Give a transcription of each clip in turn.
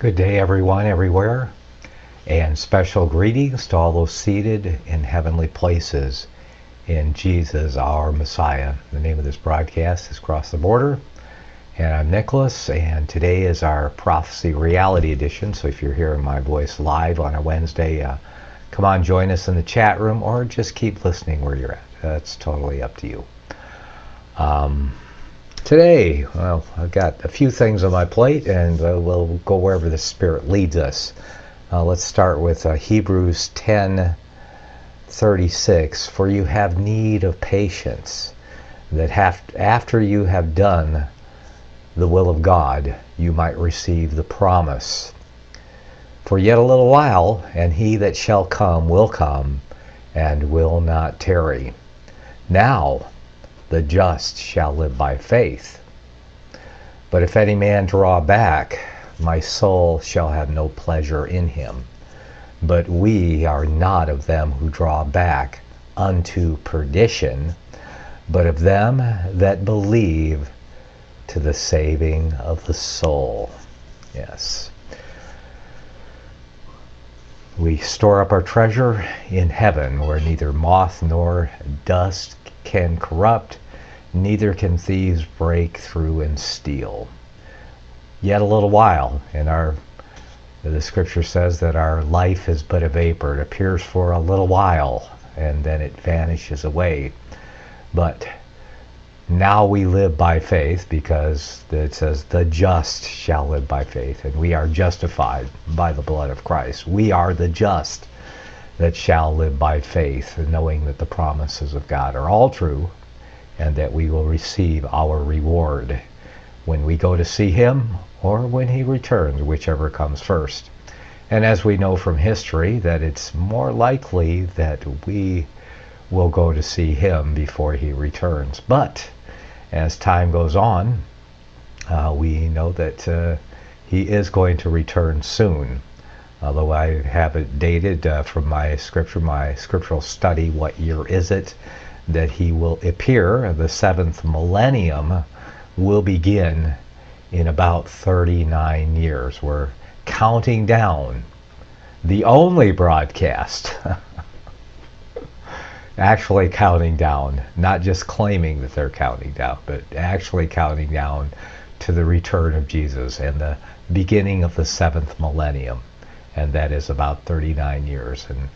Good day, everyone, everywhere, and special greetings to all those seated in heavenly places in Jesus, our Messiah. The name of this broadcast is Cross the Border, and I'm Nicholas, and today is our Prophecy Reality Edition, so if you're hearing my voice live on a Wednesday, come on, join us in the chat room, or just keep listening where you're at. That's totally up to you. Today, well, I've got a few things on my plate, and we'll go wherever the Spirit leads us. Let's start with Hebrews 10:36. For you have need of patience, that after you have done the will of God, you might receive the promise. For yet a little while, and he that shall come will come, and will not tarry. Now the just shall live by faith. But if any man draw back, my soul shall have no pleasure in him. But we are not of them who draw back unto perdition, but of them that believe to the saving of the soul. Yes. We store up our treasure in heaven, where neither moth nor dust can corrupt, neither can thieves break through and steal. Yet a little while, and the scripture says that our life is but a vapor. It appears for a little while, and then it vanishes away. But now we live by faith, because it says the just shall live by faith, and we are justified by the blood of Christ. We are the just that shall live by faith, knowing that the promises of God are all true, and that we will receive our reward when we go to see him, or when he returns, whichever comes first. And as we know from history, that it's more likely that we will go to see him before he returns. But as time goes on, we know that he is going to return soon. Although I have it dated from my scriptural study, what year is it that he will appear? The 7th millennium will begin in about 39 years. We're counting down. The only broadcast actually counting down, not just claiming that they're counting down, but actually counting down to the return of Jesus and the beginning of the 7th millennium. And that is about 39 years. And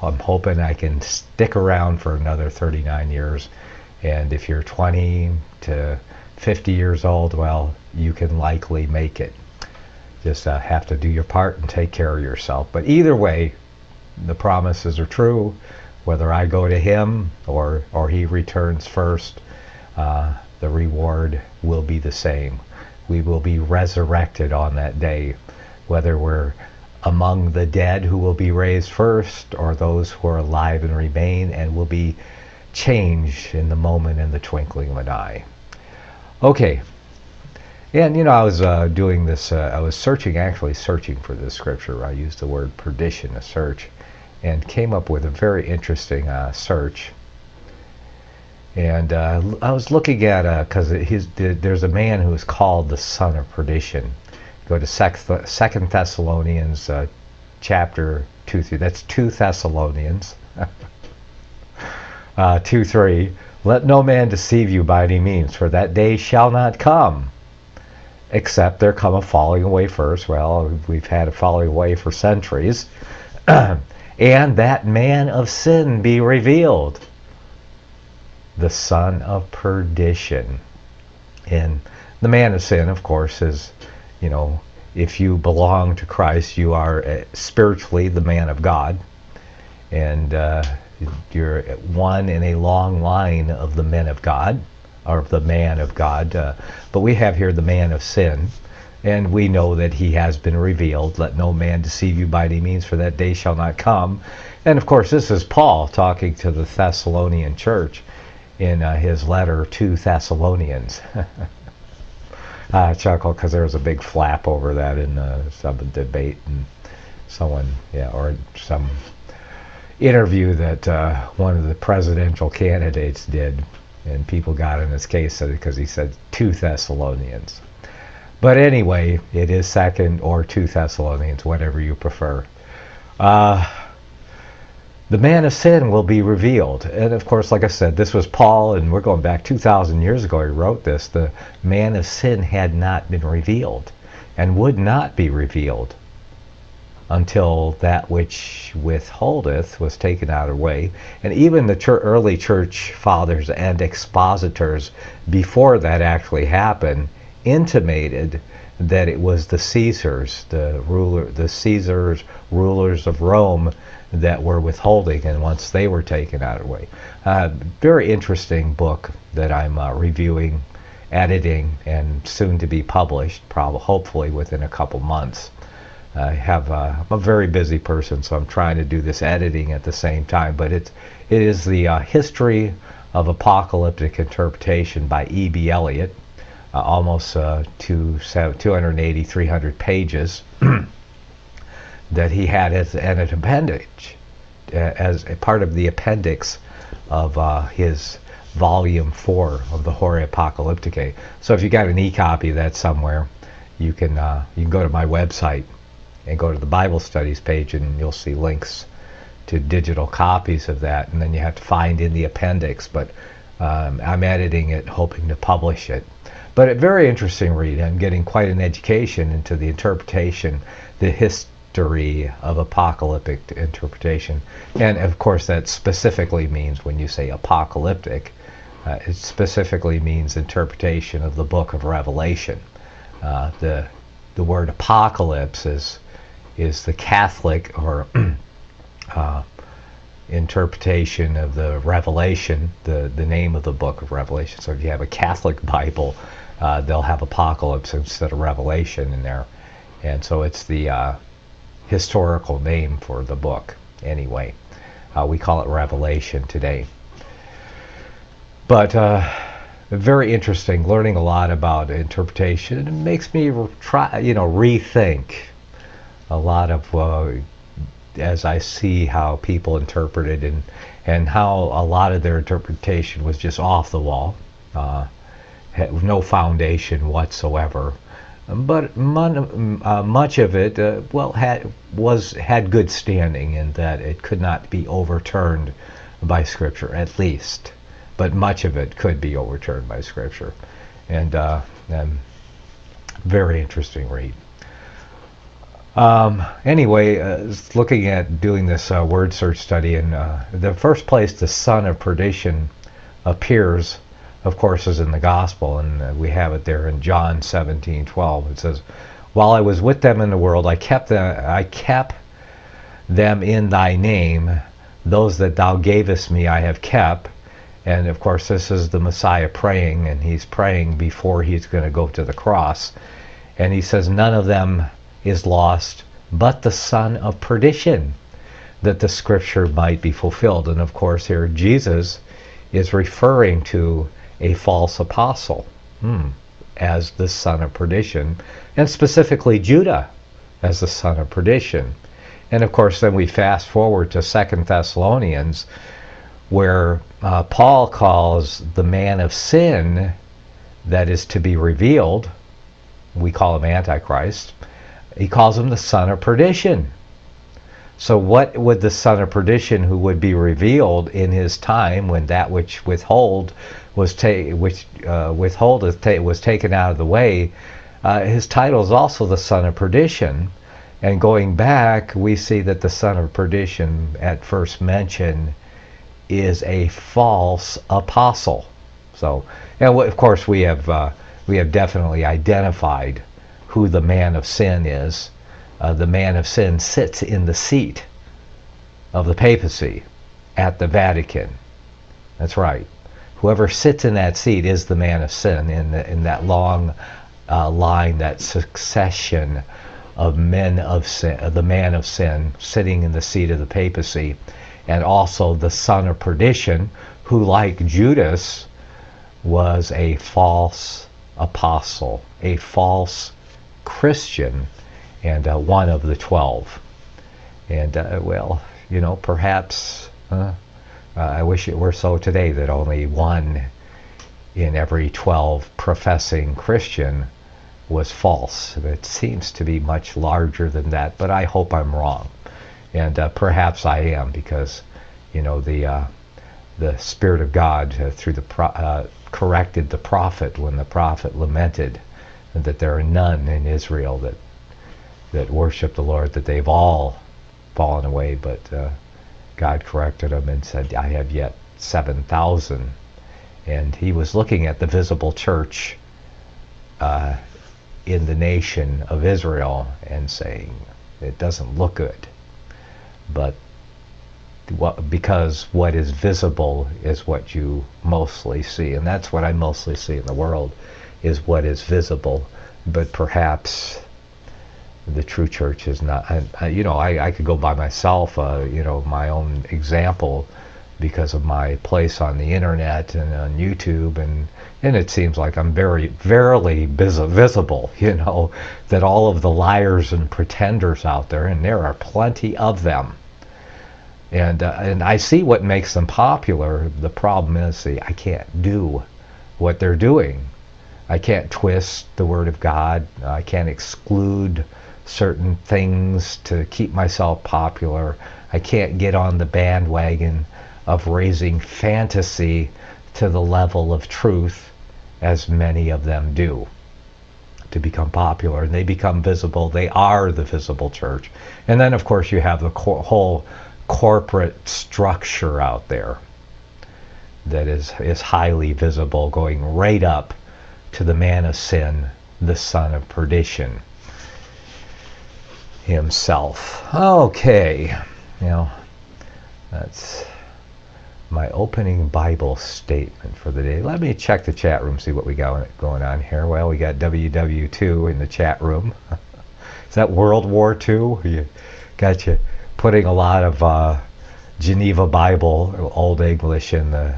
I'm hoping I can stick around for another 39 years. And if you're 20 to 50 years old, well, you can likely make it. Just have to do your part and take care of yourself. But either way, the promises are true. Whether I go to him or he returns first, the reward will be the same. We will be resurrected on that day, whether we're among the dead who will be raised first, or those who are alive and remain and will be changed in the moment, in the twinkling of an eye. Okay. And I was doing this, I was actually searching for this scripture. I used the word perdition to search, and came up with a very interesting search. And I was looking at, because there's a man who is called the son of perdition. Go to 2 Thessalonians chapter 2-3. That's 2 Thessalonians 2-3. Let no man deceive you by any means, for that day shall not come, except there come a falling away first. Well, we've had a falling away for centuries. And that man of sin be revealed, the son of perdition. And the man of sin, of course, is, if you belong to Christ, you are spiritually the man of God. And you're one in a long line of the men of God, or the man of God. But we have here the man of sin. And we know that he has been revealed. Let no man deceive you by any means, for that day shall not come. And of course, this is Paul talking to the Thessalonian church in his letter to Thessalonians. I chuckle because there was a big flap over that in some debate, and someone, or some interview that one of the presidential candidates did, and people got in his case because he said 2 Thessalonians. But anyway, it is 2nd or 2 Thessalonians, whatever you prefer. Uh, the man of sin will be revealed. And of course, like I said, this was Paul, and we're going back 2,000 years ago he wrote this. The man of sin had not been revealed and would not be revealed until that which withholdeth was taken out of the way. And even the early church fathers and expositors before that actually happened intimated that it was the Caesars, rulers of Rome, that were withholding, and once they were taken out of the way. Very interesting book that I'm reviewing, editing, and soon to be published, probably hopefully within a couple months. I'm a very busy person, so I'm trying to do this editing at the same time, but it is the History of Apocalyptic Interpretation by E.B. Elliott, almost 280, 300 pages that he had as an appendage, as a part of the appendix of his volume 4 of the Horae Apocalypticae. So if you got an e-copy of that somewhere, you can go to my website and go to the Bible Studies page, and you'll see links to digital copies of that, and then you have to find in the appendix, but I'm editing it, hoping to publish it. But a very interesting read. I'm getting quite an education into the interpretation, the history of apocalyptic interpretation. And of course that specifically means, when you say apocalyptic, it specifically means interpretation of the book of Revelation. The word apocalypse is the Catholic or interpretation of the Revelation, the name of the book of Revelation. So if you have a Catholic Bible, they'll have Apocalypse instead of Revelation in there. And so it's the historical name for the book anyway. We call it Revelation today. But very interesting, learning a lot about interpretation. It makes me rethink a lot of as I see how people interpreted and how a lot of their interpretation was just off the wall, had no foundation whatsoever. But much of it, had good standing in that it could not be overturned by Scripture, at least. But much of it could be overturned by Scripture, and very interesting read. Anyway, looking at doing this word search study, and the first place the son of perdition appears, of course, is in the gospel, and we have it there in John 17:12. It says, "While I was with them in the world, I kept them in thy name. Those that thou gavest me I have kept." And of course, this is the Messiah praying, and he's praying before he's going to go to the cross. And he says, "None of them is lost, but the son of perdition, that the scripture might be fulfilled." And of course, here Jesus is referring to a false apostle as the son of perdition, and specifically Judah as the son of perdition. And of course, then we fast forward to 2 Thessalonians, where Paul calls the man of sin that is to be revealed, we call him Antichrist, he calls him the son of perdition. So what would the son of perdition, who would be revealed in his time when that which was taken out of the way, his title is also the son of perdition. And going back, we see that the son of perdition at first mention is a false apostle. So, and of course, we have definitely identified who the man of sin is. The man of sin sits in the seat of the papacy at the Vatican. That's right. Whoever sits in that seat is the man of sin in that long line, that succession of men of sin, the man of sin sitting in the seat of the papacy, and also the son of perdition, who, like Judas, was a false apostle, a false Christian, and one of the 12. And perhaps I wish it were so today that only one in every 12 professing Christian was false. It seems to be much larger than that, but I hope I'm wrong. And perhaps I am, because, you know, the Spirit of God through the corrected the prophet when the prophet lamented that there are none in Israel that worship the Lord, that they've all fallen away, but God corrected him and said, I have yet 7,000. And he was looking at the visible church in the nation of Israel and saying, it doesn't look good. But because what is visible is what you mostly see. And that's what I mostly see in the world, is what is visible. But perhaps the true church is not. I could go by myself, my own example, because of my place on the internet and on YouTube, and it seems like I'm very visible, that all of the liars and pretenders out there, and there are plenty of them, and I see what makes them popular. The problem is, I can't do what they're doing. I can't twist the Word of God. I can't exclude certain things to keep myself popular. I can't get on the bandwagon of raising fantasy to the level of truth, as many of them do, to become popular. And they become visible. They are the visible church. And then, of course, you have the whole corporate structure out there that is highly visible, going right up to the man of sin, the son of perdition himself. Okay, that's my opening Bible statement for the day. Let me check the chat room, see what we got going on here. Well, we got WW2 in the chat room. Is that World War II? You got you putting a lot of Geneva Bible, Old English, in the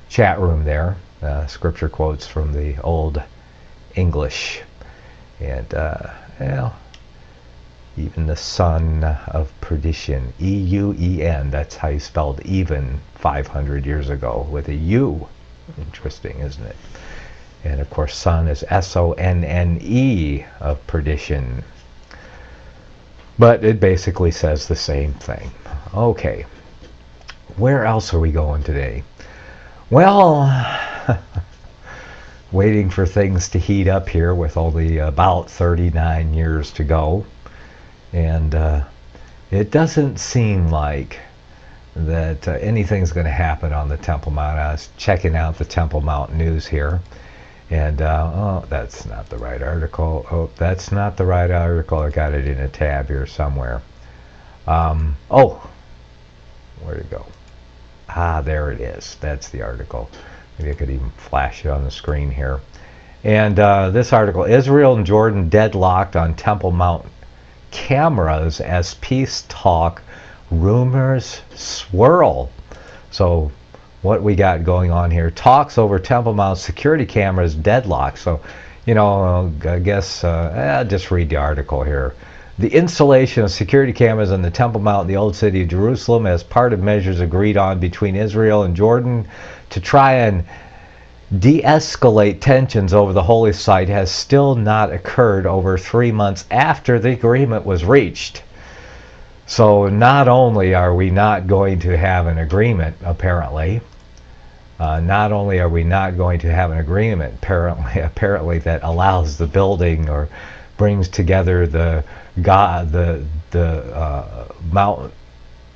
chat room there. Scripture quotes from the Old English. And, even the son of perdition, E-U-E-N, that's how you spelled even 500 years ago, with a U. Interesting, isn't it? And, of course, son is S-O-N-N-E, of perdition. But it basically says the same thing. Okay. Where else are we going today? Well, waiting for things to heat up here with only about 39 years to go. And it doesn't seem like that anything's going to happen on the Temple Mount. I was checking out the Temple Mount news here. And, oh, that's not the right article. Oh, that's not the right article. I got it in a tab here somewhere. Oh, where'd it go? Ah, there it is. That's the article. Maybe I could even flash it on the screen here. And this article, Israel and Jordan deadlocked on Temple Mount cameras as peace talk rumors swirl. So what we got going on here, talks over Temple Mount security cameras deadlocked. So, I guess just read the article here. The installation of security cameras on the Temple Mount in the Old City of Jerusalem as part of measures agreed on between Israel and Jordan to try and de-escalate tensions over the holy site has still not occurred over 3 months after the agreement was reached. So not only are we not going to have an agreement, apparently, not only are we not going to have an agreement, apparently that allows the building or brings together the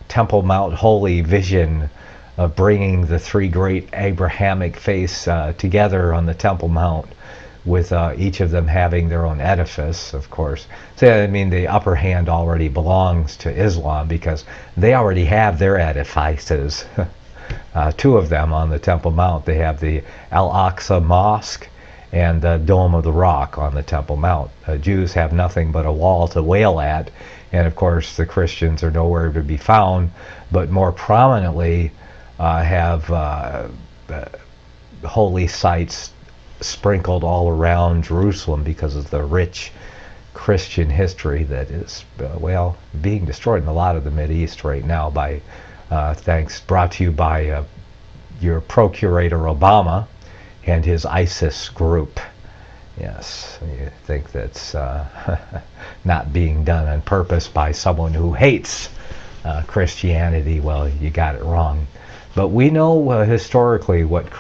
Temple Mount holy vision of bringing the three great Abrahamic faiths together on the Temple Mount, with each of them having their own edifice, of course. So, the upper hand already belongs to Islam, because they already have their edifices. Two of them on the Temple Mount. They have the Al-Aqsa Mosque and the Dome of the Rock on the Temple Mount. Jews have nothing but a wall to wail at, and of course the Christians are nowhere to be found, but more prominently have holy sites sprinkled all around Jerusalem because of the rich Christian history that is, being destroyed in a lot of the Mideast right now by, brought to you by your Procurator Obama and his ISIS group. Yes, you think that's not being done on purpose by someone who hates Christianity. Well, you got it wrong. But we know historically what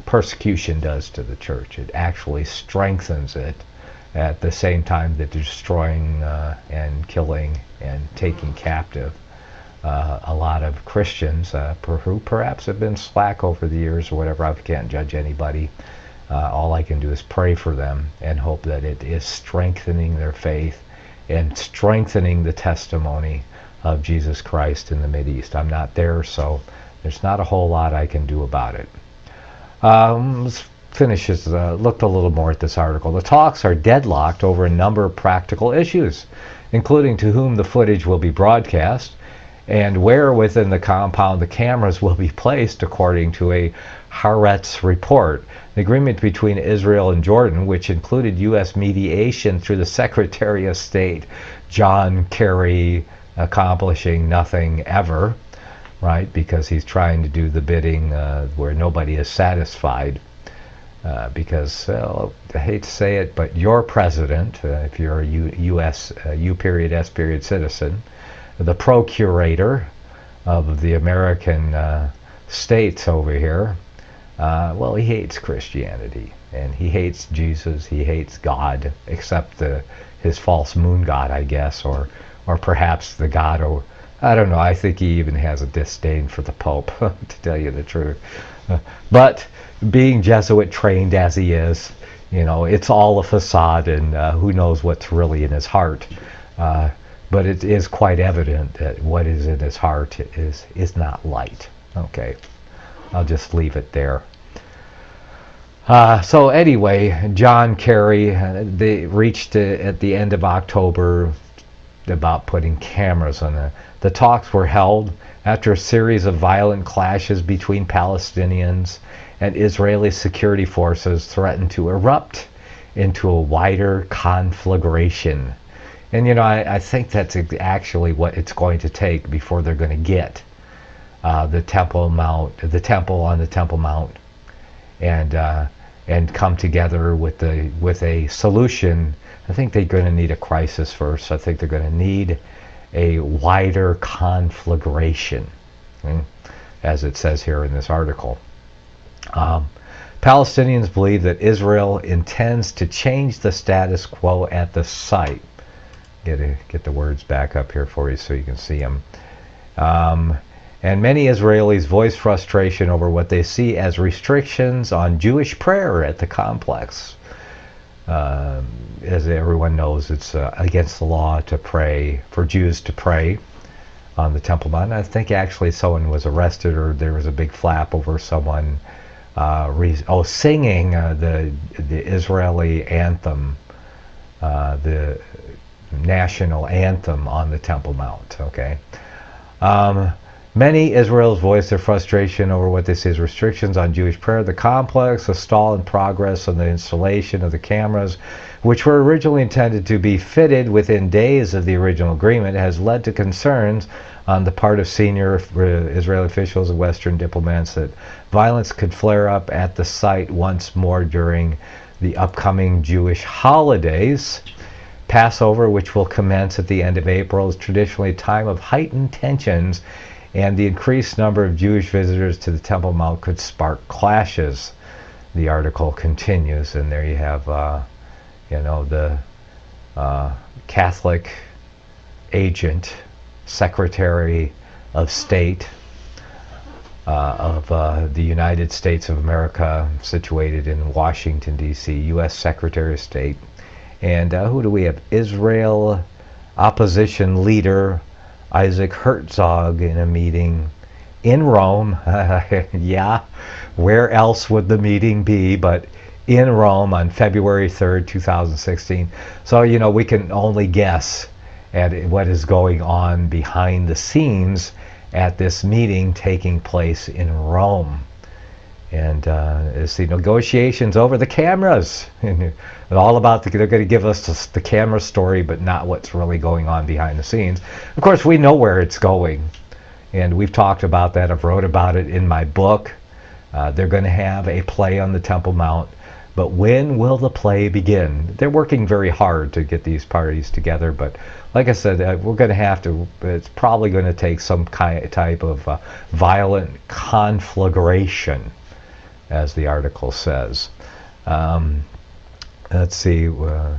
persecution does to the church. It actually strengthens it at the same time that destroying and killing and taking captive a lot of Christians who perhaps have been slack over the years or whatever. I can't judge anybody. All I can do is pray for them and hope that it is strengthening their faith and strengthening the testimony of Jesus Christ in the Mideast. I'm not there, so there's not a whole lot I can do about it. Let's finish this, look a little more at this article. The talks are deadlocked over a number of practical issues, including to whom the footage will be broadcast and where within the compound the cameras will be placed, according to a Haaretz report. The agreement between Israel and Jordan, which included U.S. mediation through the Secretary of State, John Kerry, accomplishing nothing ever, right, because he's trying to do the bidding where nobody is satisfied. Because, well, I hate to say it, but your president, if you're a U.S. U.S. citizen, the procurator of the American states over here, well, he hates Christianity, and he hates Jesus, he hates God, except his false moon god, I guess, or perhaps the god, or I don't know, I think he even has a disdain for the Pope, to tell you the truth. But being Jesuit trained as he is, you know, it's all a facade, and who knows what's really in his heart. But it is quite evident that what is in his heart is not light. Okay, I'll just leave it there. So anyway, John Kerry, they reached at the end of October about putting cameras on the talks were held after a series of violent clashes between Palestinians and Israeli security forces threatened to erupt into a wider conflagration. And you know, I think that's actually what it's going to take before they're going to get the Temple on the Temple Mount, and come together with a solution. I think they're going to need a crisis first. I think they're going to need a wider conflagration, as it says here in this article. Palestinians believe that Israel intends to change the status quo at the site. Get the words back up here for you so you can see them. And many Israelis voice frustration over what they see as restrictions on Jewish prayer at the complex. As everyone knows, it's against the law to pray, for Jews to pray on the Temple Mount. I think actually someone was arrested, or there was a big flap over someone singing the Israeli anthem, the national anthem on the Temple Mount. Okay. Many Israelis voiced their frustration over what they see as restrictions on Jewish prayer at the complex. A stall in progress on the installation of the cameras, which were originally intended to be fitted within days of the original agreement, has led to concerns on the part of senior Israeli officials and Western diplomats that violence could flare up at the site once more during the upcoming Jewish holidays. Passover, which will commence at the end of April, is traditionally a time of heightened tensions, and the increased number of Jewish visitors to the Temple Mount could spark clashes. The article continues, and there you have, the Catholic agent, Secretary of State of the United States of America, situated in Washington, D.C., U.S. Secretary of State. And who do we have? Israel opposition leader Isaac Herzog in a meeting in Rome. Yeah, where else would the meeting be but in Rome on February 3rd, 2016. So, you know, we can only guess at what is going on behind the scenes at this meeting taking place in Rome. And it's the negotiations over the cameras. All about they're going to give us the camera story, but not what's really going on behind the scenes. Of course, we know where it's going. And we've talked about that. I've wrote about it in my book. They're going to have a play on the Temple Mount. But when will the play begin? They're working very hard to get these parties together, but like I said, we're going to have to, it's probably going to take some type of violent conflagration, as the article says. Let's see. The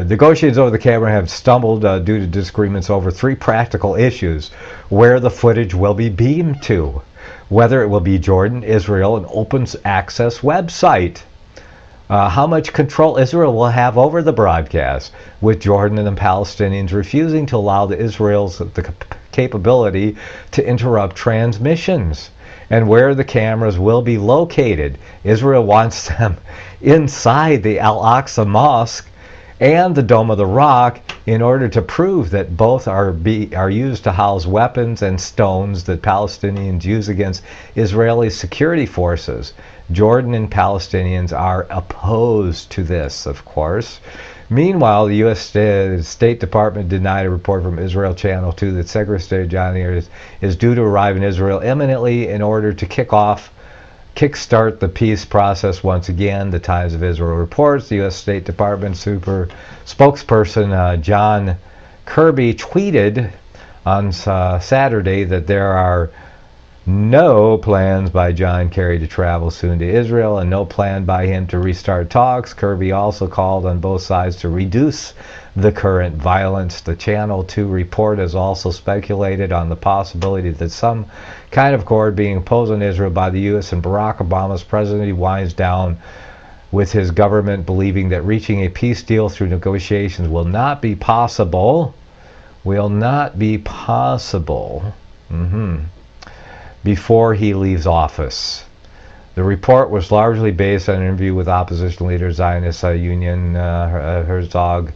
negotiations over the camera have stumbled due to disagreements over 3 practical issues: where the footage will be beamed to, whether it will be Jordan, Israel, an open access website, how much control Israel will have over the broadcast, with Jordan and the Palestinians refusing to allow the Israel's the capability to interrupt transmissions, and where the cameras will be located. Israel wants them inside the Al-Aqsa Mosque and the Dome of the Rock in order to prove that both are used to house weapons and stones that Palestinians use against Israeli security forces. Jordan and Palestinians are opposed to this, of course. Meanwhile, the U.S. State Department denied a report from Israel Channel 2 that Secretary of State John Kerry is due to arrive in Israel imminently in order to kickstart the peace process once again. The Times of Israel reports the U.S. State Department spokesperson John Kirby tweeted on Saturday that there are no plans by John Kerry to travel soon to Israel and no plan by him to restart talks. Kirby also called on both sides to reduce the current violence. The Channel 2 report has also speculated on the possibility that some kind of accord being imposed on Israel by the U.S. and Barack Obama's presidency winds down, with his government believing that reaching a peace deal through negotiations will not be possible. Before he leaves office. The report was largely based on an interview with opposition leader Zionist Union Herzog,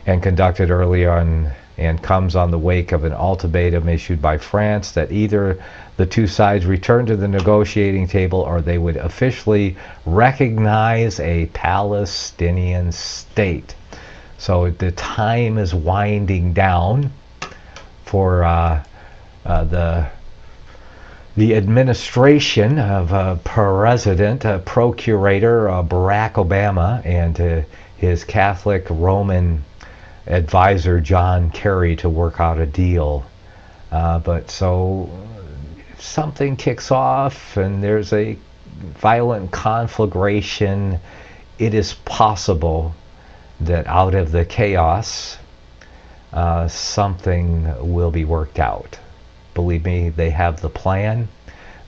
and conducted earlier on, and comes on the wake of an ultimatum issued by France that either the two sides return to the negotiating table or they would officially recognize a Palestinian state. So the time is winding down for the administration of President Procurator Barack Obama and his Catholic Roman advisor John Kerry to work out a deal. But so if something kicks off and there's a violent conflagration, it is possible that out of the chaos, something will be worked out. Believe me, they have the plan,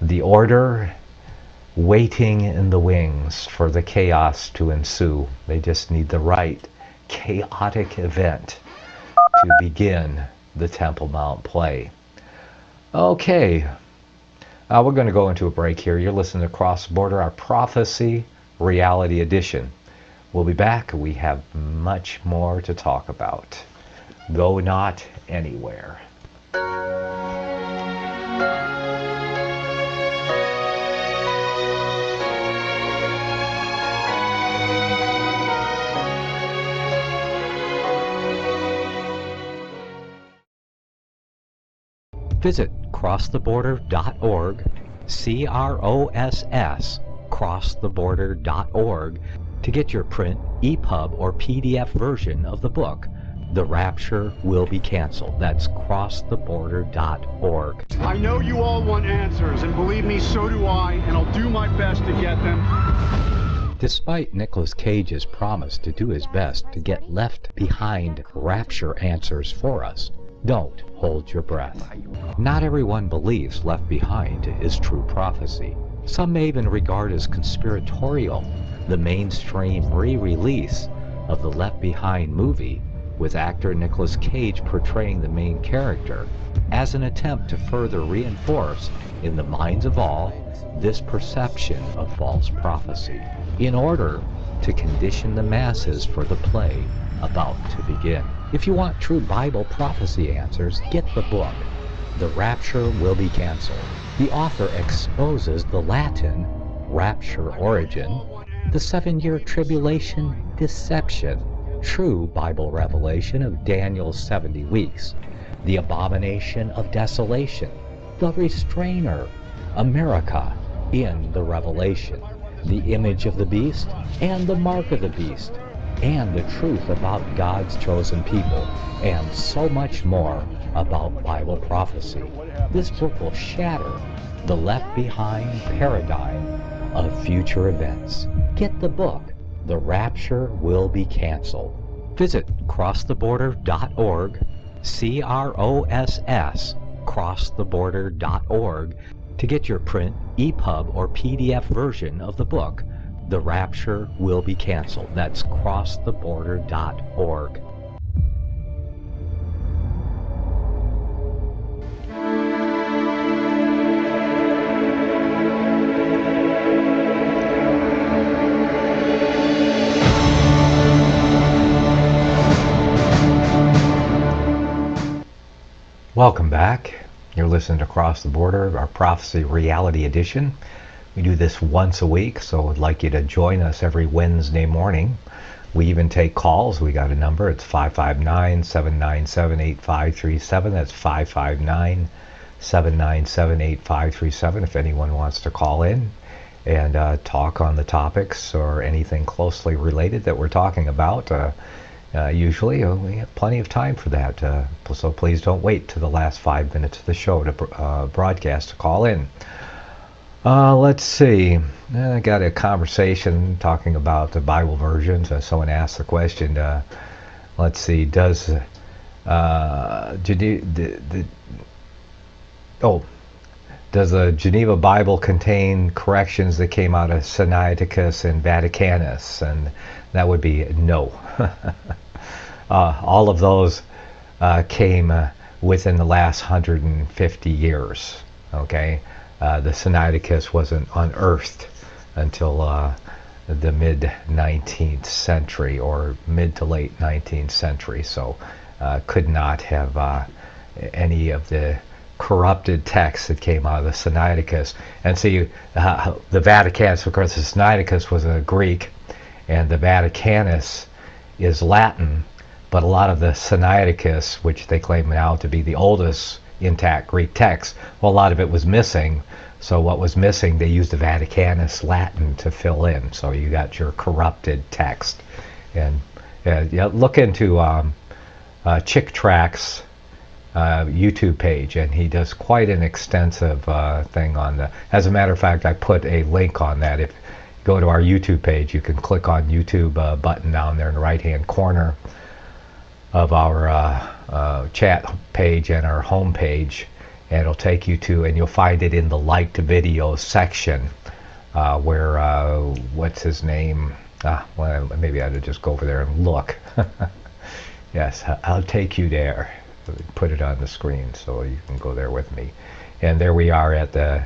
the order, waiting in the wings for the chaos to ensue. They just need the right chaotic event to begin the Temple Mount play. Okay, we're going to go into a break here. You're listening to Cross the Border, our Prophecy Reality Edition. We'll be back. We have much more to talk about. Go not anywhere. Visit crosstheborder.org, CROSS, crosstheborder.org, to get your print, EPUB, or PDF version of the book, The Rapture Will Be Canceled. That's crosstheborder.org. I know you all want answers, and believe me, so do I, and I'll do my best to get them. Despite Nicolas Cage's promise to do his best to get left behind rapture answers for us, don't hold your breath. Not everyone believes Left Behind is true prophecy. Some may even regard as conspiratorial the mainstream re-release of the Left Behind movie, with actor Nicolas Cage portraying the main character, as an attempt to further reinforce in the minds of all this perception of false prophecy, in order to condition the masses for the play about to begin. If you want true Bible prophecy answers, get the book, The Rapture Will Be Canceled. The author exposes the Latin rapture origin, the 7-year tribulation deception, true Bible revelation of Daniel's 70 weeks, the abomination of desolation, the restrainer, America in the Revelation, the image of the beast and the mark of the beast, and the truth about God's chosen people, and so much more about Bible prophecy. This book will shatter the left behind paradigm of future events. Get the book, The Rapture Will Be Canceled. Visit crosstheborder.org, CROSS, crosstheborder.org, to get your print, EPUB, or PDF version of the book, The Rapture Will Be Canceled. That's crosstheborder.org. Welcome back. You're listening to Across the Border, our Prophecy Reality Edition. We do this once a week, so I'd like you to join us every Wednesday morning. We even take calls. We got a number. It's 559-797-8537. That's 559-797-8537 if anyone wants to call in and talk on the topics or anything closely related that we're talking about. Usually we have plenty of time for that, so please don't wait to the last 5 minutes of the show to broadcast to call in. Let's see. I got a conversation talking about the Bible versions. Someone asked the question, let's see, does the Geneva Bible contain corrections that came out of Sinaiticus and Vaticanus? And that would be no. All of those came within the last 150 years. Okay, the Sinaiticus wasn't unearthed until the mid-19th century or mid to late 19th century. So could not have any of the corrupted texts that came out of the Sinaiticus. And see, the Vaticanus, of course, the Sinaiticus was a Greek, and the Vaticanus is Latin, but a lot of the Sinaiticus, which they claim now to be the oldest intact Greek text, well, a lot of it was missing. So what was missing, they used the Vaticanus Latin to fill in. So you got your corrupted text. And look into Chick Track's YouTube page, and he does quite an extensive thing on the. As a matter of fact, I put a link on that. If you go to our YouTube page, you can click on YouTube button down there in the right-hand corner of our chat page and our home page, and it'll take you to, and you'll find it in the liked videos section where what's his name? Well, maybe I ought to just go over there and look. Yes, I'll take you there. Put it on the screen so you can go there with me. And there we are at the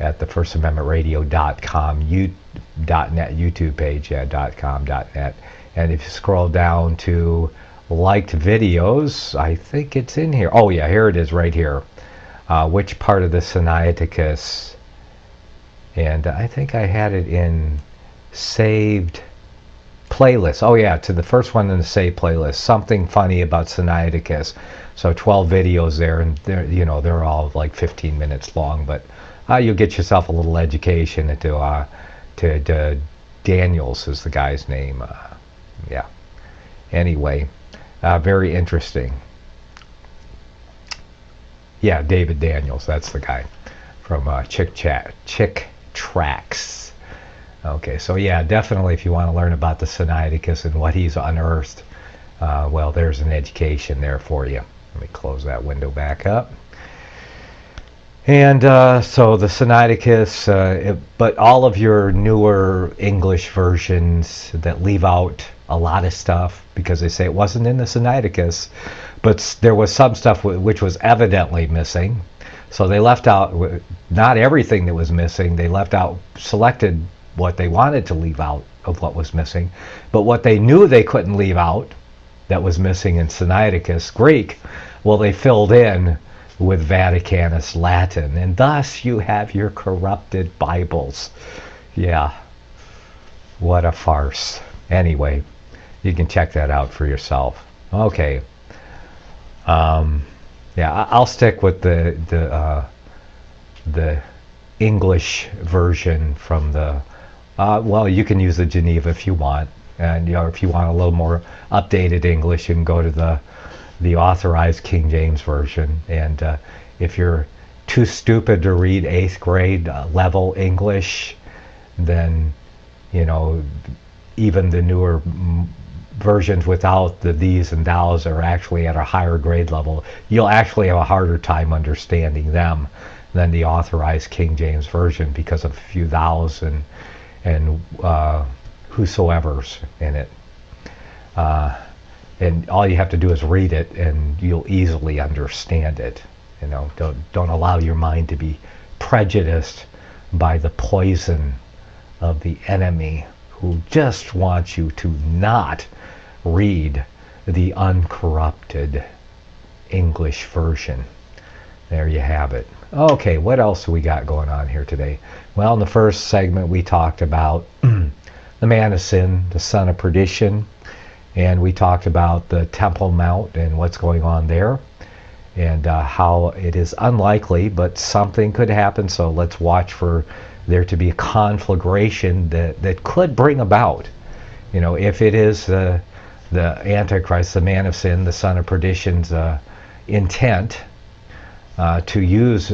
FirstAmendmentRadio.com .net YouTube page, .com.net. And if you scroll down to liked videos, I think it's in here. Oh yeah, here it is right here. Which part of the Sinaiticus? And I think I had it in saved playlist. Oh yeah, to the first one in the saved playlist. Something funny about Sinaiticus. So 12 videos there, and they're all like 15 minutes long. But you'll get yourself a little education into Daniels is the guy's name. Yeah. Anyway, very interesting. Yeah, David Daniels. That's the guy from Chick Tracks. Okay, so yeah, definitely if you want to learn about the Sinaiticus and what he's unearthed, well, there's an education there for you. Let me close that window back up. And so the Sinaiticus, but all of your newer English versions that leave out a lot of stuff because they say it wasn't in the Sinaiticus, but there was some stuff which was evidently missing. So they left out not everything that was missing. They left out, selected what they wanted to leave out of what was missing, but what they knew they couldn't leave out that was missing in Sinaiticus Greek, well, they filled in with Vaticanus Latin, and thus you have your corrupted Bibles. Yeah, what a farce. Anyway, you can check that out for yourself. Okay. Yeah, I'll stick with the English version from the. Well, you can use the Geneva if you want, and if you want a little more updated English, you can go to the authorized King James version. And if you're too stupid to read 8th grade level English, then even the newer versions without the these and thous are actually at a higher grade level. You'll actually have a harder time understanding them than the authorized King James version because of a few thous and whosoever's in it. And all you have to do is read it, and you'll easily understand it. Don't allow your mind to be prejudiced by the poison of the enemy, who just wants you to not read the uncorrupted English version. There you have it. Okay, what else do we got going on here today? Well, in the first segment we talked about the man of sin, the son of perdition, and we talked about the Temple Mount and what's going on there, and how it is unlikely, but something could happen. So let's watch for there to be a conflagration that could bring about, if it is the Antichrist, the man of sin, the son of perdition's intent to use,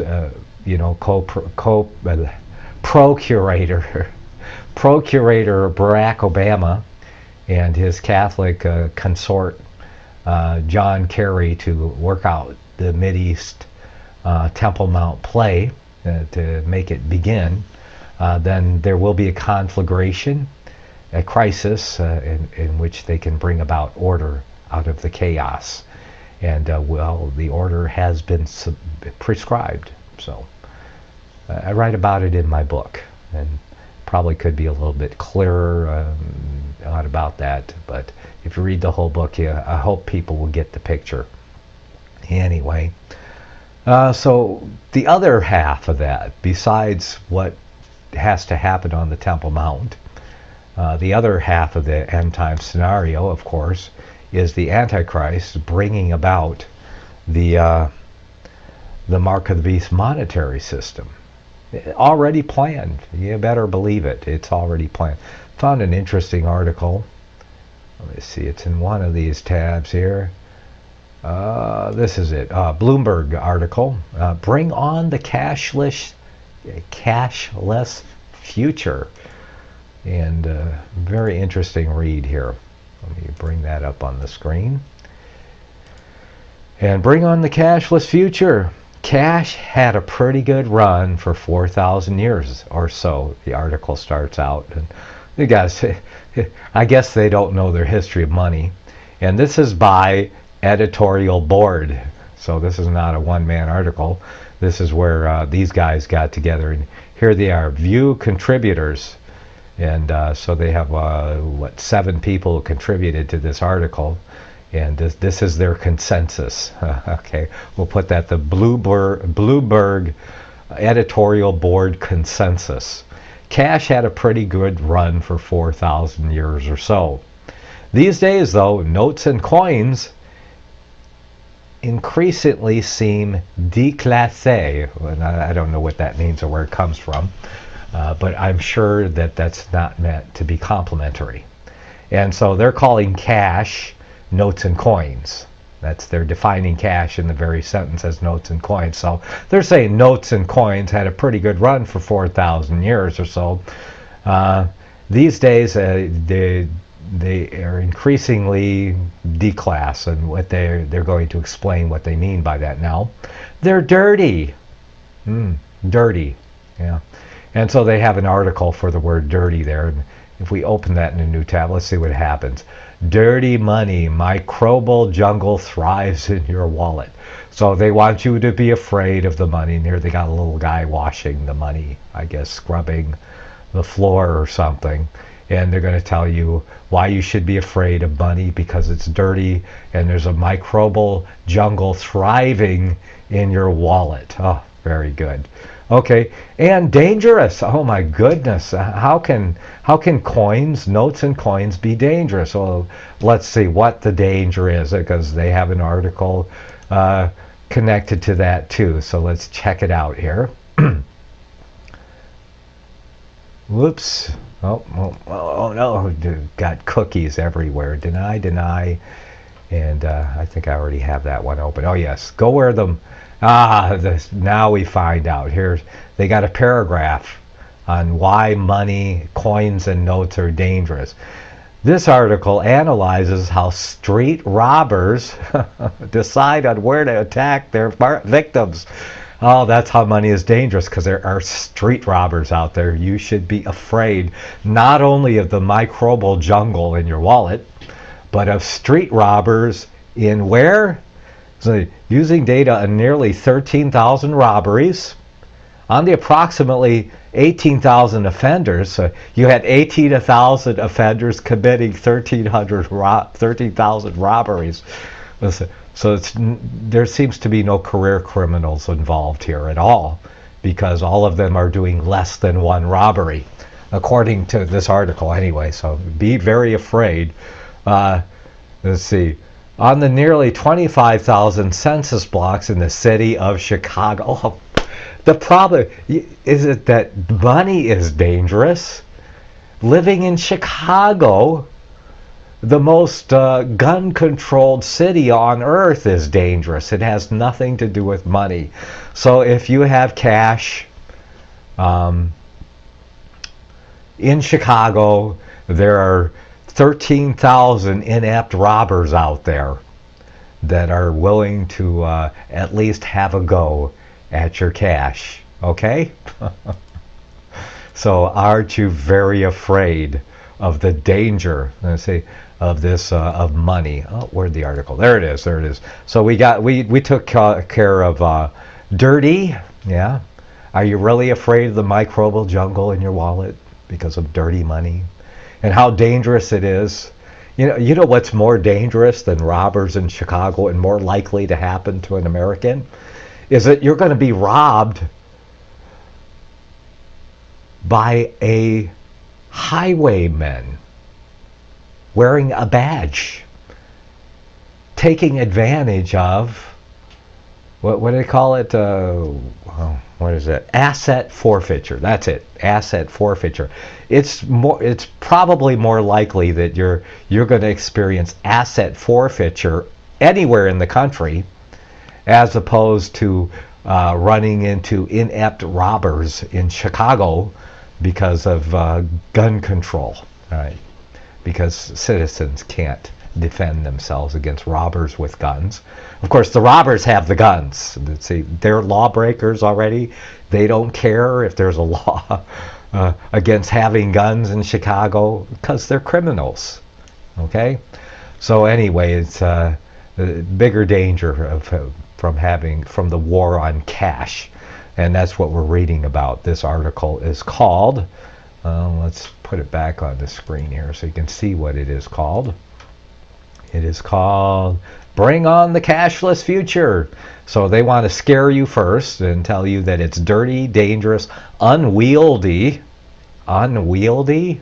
procurator Barack Obama and his Catholic consort John Kerry to work out the Mideast Temple Mount play to make it begin. Then there will be a conflagration, a crisis in which they can bring about order out of the chaos. And the order has been prescribed. So I write about it in my book, and probably could be a little bit clearer about that. But if you read the whole book, I hope people will get the picture. Anyway, so the other half of that, besides what has to happen on the Temple Mount, the other half of the end time scenario, of course, is the Antichrist bringing about the mark of the beast monetary system. Already planned. You better believe it. It's already planned. Found an interesting article. Let me see. It's in one of these tabs here. This is it. Bloomberg article. Bring on the cashless future. And very interesting read here. Let me bring that up on the screen. And bring on the cashless future. Cash had a pretty good run for 4,000 years or so, the article starts out. And you guys, I guess they don't know their history of money. And this is by editorial board. So this is not a one-man article. This is where these guys got together. And here they are, View contributors. And so they have, 7 people who contributed to this article. And this is their consensus. Okay, we'll put that the Bloomberg editorial board consensus. Cash had a pretty good run for 4,000 years or so. These days, though, notes and coins increasingly seem déclassé. And I don't know what that means or where it comes from, but I'm sure that that's not meant to be complimentary. And so they're calling cash notes and coins. They're defining cash in the very sentence as notes and coins. So they're saying notes and coins had a pretty good run for 4,000 years or so. These days, they are increasingly declass, and what they're going to explain what they mean by that now. They're dirty. Dirty. Yeah. And so they have an article for the word dirty there. And if we open that in a new tab, let's see what happens. Dirty money, microbial jungle thrives in your wallet. So they want you to be afraid of the money. And here they got a little guy washing the money, I guess scrubbing the floor or something. And they're going to tell you why you should be afraid of money, because it's dirty and there's a microbial jungle thriving in your wallet. Oh, very good. Okay, and dangerous. Oh my goodness. How can coins, notes and coins be dangerous? Well, let's see what the danger is, because they have an article. connected to that too. So let's check it out here. Whoops. Oh no, got cookies everywhere. Deny. And I think I already have that one open. Oh yes, go where them. Now we find out. Here, they got a paragraph on why money, coins, and notes are dangerous. This article analyzes how street robbers decide on where to attack their victims. Oh, that's how money is dangerous, because there are street robbers out there. You should be afraid not only of the microbial jungle in your wallet, but of street robbers in where? So using data on nearly 13,000 robberies, on the approximately 18,000 offenders, so you had 18,000 offenders committing 13,000 robberies. So there seems to be no career criminals involved here at all, because all of them are doing less than one robbery, according to this article anyway. So be very afraid. Let's see. On the nearly 25,000 census blocks in the city of Chicago, the problem is it that money is dangerous. Living in Chicago, the most gun-controlled city on earth, is dangerous. It has nothing to do with money. So if you have cash in Chicago, there are 13,000 inept robbers out there that are willing to at least have a go at your cash. Okay? So aren't you very afraid of the danger, let's say, of this of money? Oh, where'd the article? There it is. So we took care of dirty. Yeah. Are you really afraid of the microbial jungle in your wallet because of dirty money? And how dangerous it is. You know what's more dangerous than robbers in Chicago and more likely to happen to an American? Is that you're going to be robbed by a highwayman wearing a badge, taking advantage of, what do they call it? What is it? Asset forfeiture. That's it. Asset forfeiture. It's probably more likely that you're going to experience asset forfeiture anywhere in the country, as opposed to running into inept robbers in Chicago because of gun control, right? Because citizens can't defend themselves against robbers with guns. Of course, the robbers have the guns. See, they're lawbreakers already. They don't care if there's a law against having guns in Chicago, because they're criminals. Okay? So anyway, it's a bigger danger from the war on cash. And that's what we're reading about. This article is called, let's put it back on the screen here so you can see what it is called. It is called Bring on the Cashless Future. So they want to scare you first and tell you that it's dirty, dangerous, unwieldy. Unwieldy?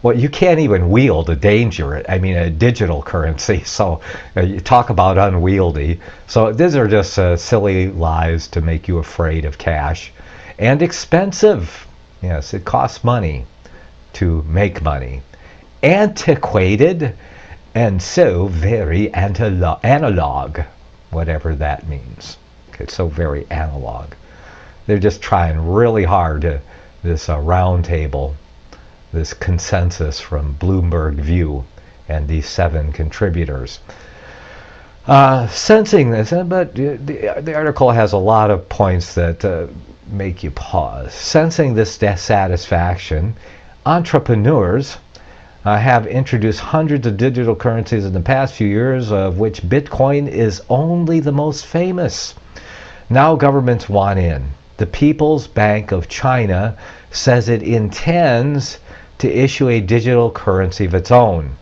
Well, you can't even wield a digital currency. So you talk about unwieldy. So these are just silly lies to make you afraid of cash. And expensive. Yes, it costs money to make money. Antiquated, and so very analog, whatever that means. Okay, so very analog. They're just trying really hard to, this round table, this consensus from Bloomberg View and these 7 contributors. Sensing this, but the article has a lot of points that make you pause. Sensing this dissatisfaction, entrepreneurs have introduced hundreds of digital currencies in the past few years, of which Bitcoin is only the most famous. Now governments want in. The People's Bank of China says it intends to issue a digital currency of its own.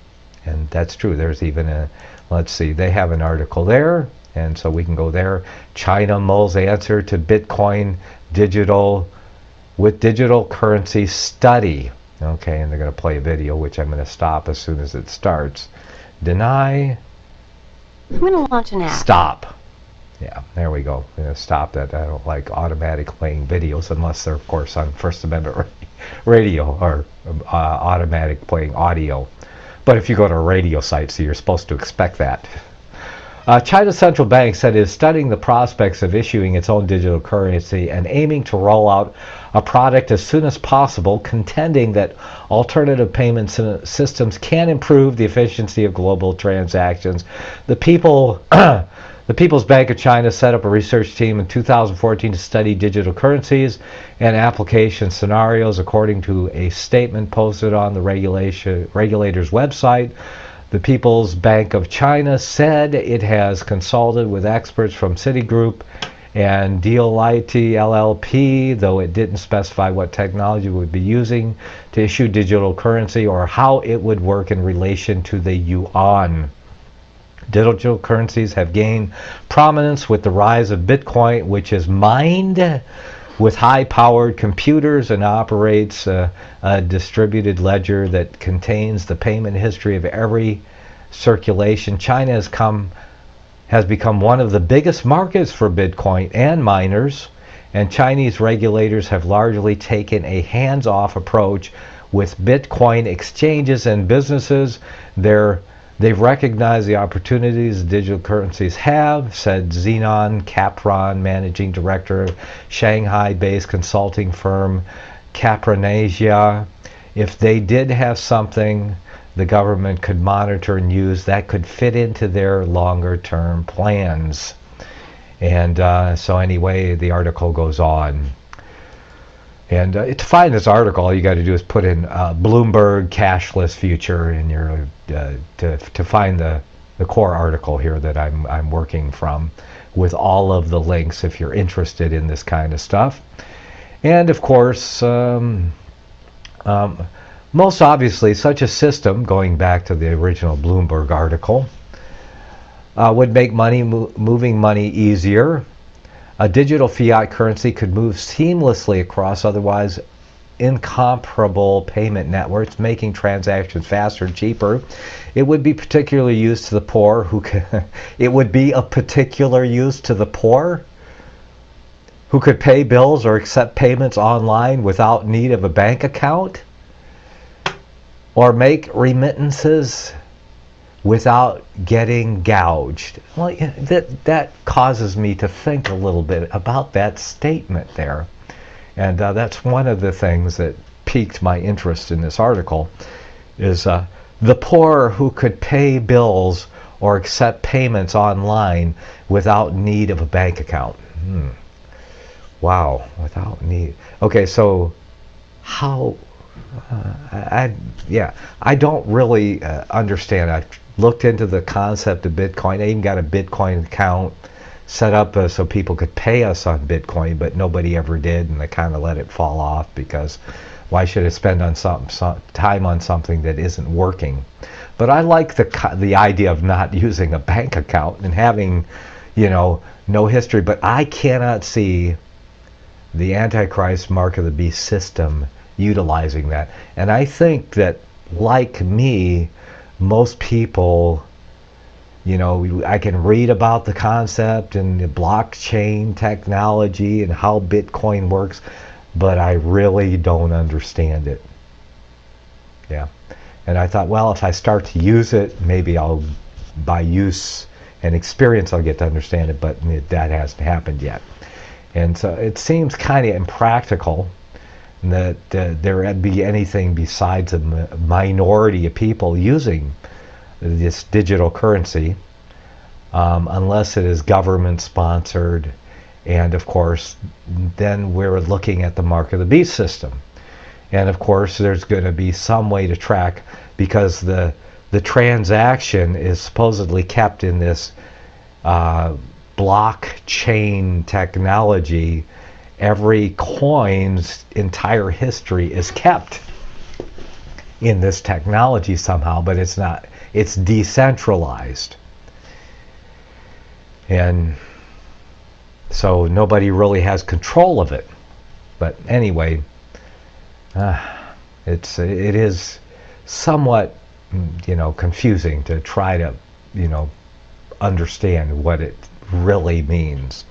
And that's true. There's even let's see, they have an article there, and so we can go there. China mulls answer to Bitcoin digital currency study. Okay, and they're going to play a video, which I'm going to stop as soon as it starts. Deny. I'm going to launch an app. Stop. Yeah, there we go. I'm gonna stop that. I don't like automatic playing videos unless they're, of course, on First Amendment radio or automatic playing audio. But if you go to a radio site, so you're supposed to expect that. China's central bank said it is studying the prospects of issuing its own digital currency and aiming to roll out a product as soon as possible, contending that alternative payment systems can improve the efficiency of global transactions. The People's Bank of China set up a research team in 2014 to study digital currencies and application scenarios, according to a statement posted on the regulator's website. The People's Bank of China said it has consulted with experts from Citigroup and DESOLATION LLP, though it didn't specify what technology it would be using to issue digital currency or how it would work in relation to the yuan. Digital currencies have gained prominence with the rise of Bitcoin, which is mined with high-powered computers and operates a distributed ledger that contains the payment history of every circulation. China has become one of the biggest markets for Bitcoin and miners, and Chinese regulators have largely taken a hands-off approach with Bitcoin exchanges and businesses. They've recognized the opportunities digital currencies have, said Zenon Capron, managing director of Shanghai-based consulting firm Capronasia. If they did have something the government could monitor and use, that could fit into their longer-term plans. And so anyway, the article goes on. And to find this article, all you got to do is put in Bloomberg cashless future in your to find the core article here that I'm working from, with all of the links if you're interested in this kind of stuff. And of course, most obviously, such a system, going back to the original Bloomberg article, would make moving money easier. A digital fiat currency could move seamlessly across otherwise incomparable payment networks, making transactions faster and cheaper. It would be particularly used to the poor it would be a particular use to the poor who could pay bills or accept payments online without need of a bank account, or make remittances without getting gouged. Well, that causes me to think a little bit about that statement there. And that's one of the things that piqued my interest in this article, is the poor who could pay bills or accept payments online without need of a bank account. Wow, without need. Okay, so how... I don't really understand. I've looked into the concept of Bitcoin. I even got a Bitcoin account set up so people could pay us on Bitcoin, but nobody ever did, and I kind of let it fall off, because why should I spend on some time on something that isn't working? But I like the idea of not using a bank account and having, no history. But I cannot see the Antichrist Mark of the Beast system utilizing that. And I think that, like me, most people, I can read about the concept and the blockchain technology and how Bitcoin works, but I really don't understand it. Yeah. And I thought, well, if I start to use it, maybe by use and experience, I'll get to understand it, but that hasn't happened yet. And so it seems kind of impractical that there would be anything besides a minority of people using this digital currency, unless it is government sponsored. And of course, then we're looking at the Mark of the Beast system. And of course, there's going to be some way to track, because the transaction is supposedly kept in this blockchain technology. Every coin's entire history is kept in this technology somehow, but it's not. It's decentralized. And so nobody really has control of it. But anyway, it is somewhat, confusing to try to, understand what it really means.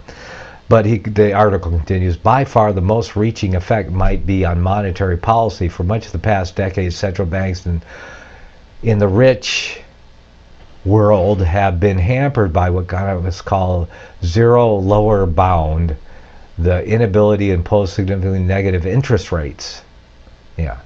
But the article continues, by far the most reaching effect might be on monetary policy. For much of the past decade, central banks in the rich world have been hampered by what economists call zero lower bound, the inability to impose significantly negative interest rates. Yeah.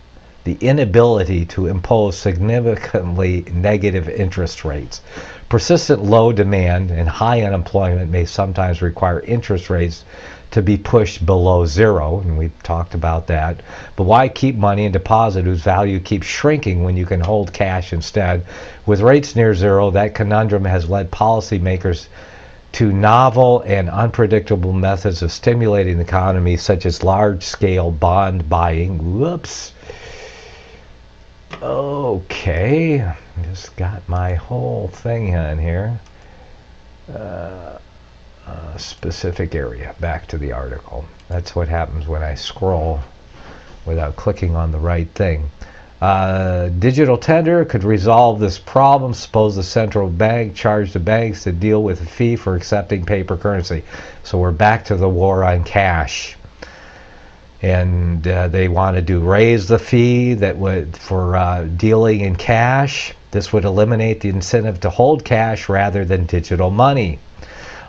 The inability to impose significantly negative interest rates. Persistent low demand and high unemployment may sometimes require interest rates to be pushed below zero, and we've talked about that. But why keep money in deposit whose value keeps shrinking when you can hold cash instead? With rates near zero, that conundrum has led policymakers to novel and unpredictable methods of stimulating the economy, such as large-scale bond buying. Whoops. Okay, just got my whole thing on here. Specific area. Back to the article. That's what happens when I scroll without clicking on the right thing. Digital tender could resolve this problem. Suppose the central bank charged the banks to deal with a fee for accepting paper currency. So we're back to the war on cash. And they want to raise the fee that would for dealing in cash. This would eliminate the incentive to hold cash rather than digital money,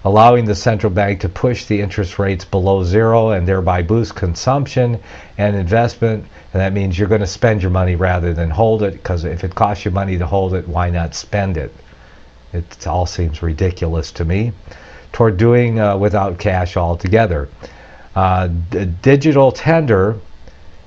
allowing the central bank to push the interest rates below zero and thereby boost consumption and investment. And that means you're going to spend your money rather than hold it, because if it costs you money to hold it, why not spend it? It all seems ridiculous to me. Toward doing without cash altogether. Digital tender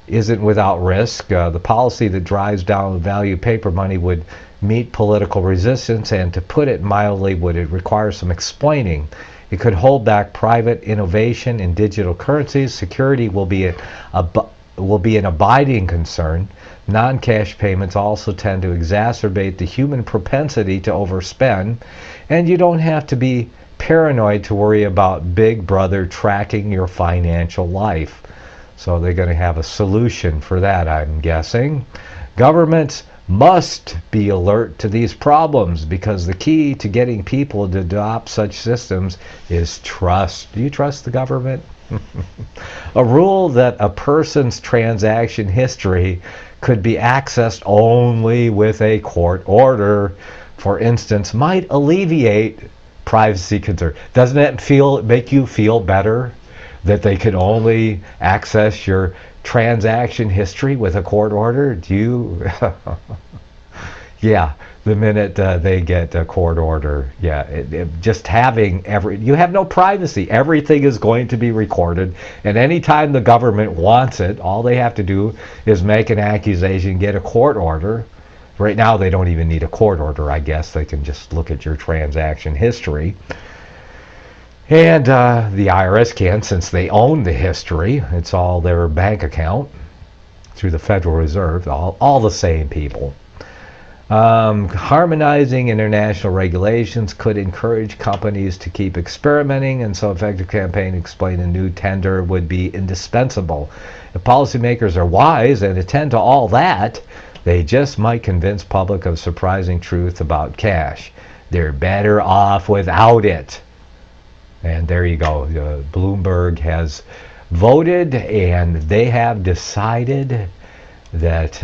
isn't without risk. The policy that drives down the value of paper money would meet political resistance, and to put it mildly, would it require some explaining. It could hold back private innovation in digital currencies. Security will be an abiding concern. Non-cash payments also tend to exacerbate the human propensity to overspend, and you don't have to be paranoid to worry about Big Brother tracking your financial life. So they're going to have a solution for that, I'm guessing. Governments must be alert to these problems, because the key to getting people to adopt such systems is trust. Do you trust the government? A rule that a person's transaction history could be accessed only with a court order, for instance, might alleviate privacy concern. Doesn't that make you feel better that they could only access your transaction history with a court order? Do you? Yeah, the minute they get a court order, yeah, just having you have no privacy. Everything is going to be recorded, and anytime the government wants it, all they have to do is make an accusation, get a court order. Right now, they don't even need a court order, I guess. They can just look at your transaction history. And the IRS can, since they own the history. It's all their bank account through the Federal Reserve, all the same people. Harmonizing international regulations could encourage companies to keep experimenting, and so effective campaign to explain a new tender would be indispensable. If policymakers are wise and attend to all that, they just might convince public of surprising truth about cash. They're better off without it. And there you go. Bloomberg has voted, and they have decided that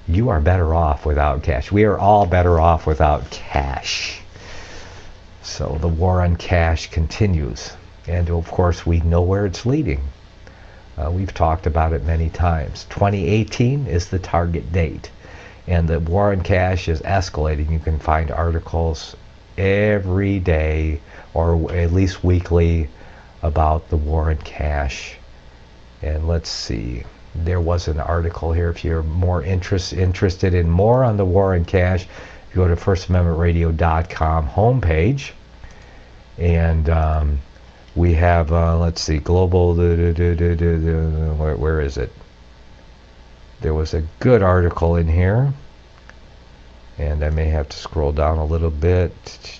you are better off without cash. We are all better off without cash. So the war on cash continues. And of course, we know where it's leading. We've talked about it many times. 2018 is the target date, and the war on cash is escalating. You can find articles every day, or at least weekly, about the war on cash. And let's see, there was an article here. If you're more interested in more on the war on cash, you go to FirstAmendmentRadio.com homepage, and we have, let's see, global, where is it? There was a good article in here, and I may have to scroll down a little bit.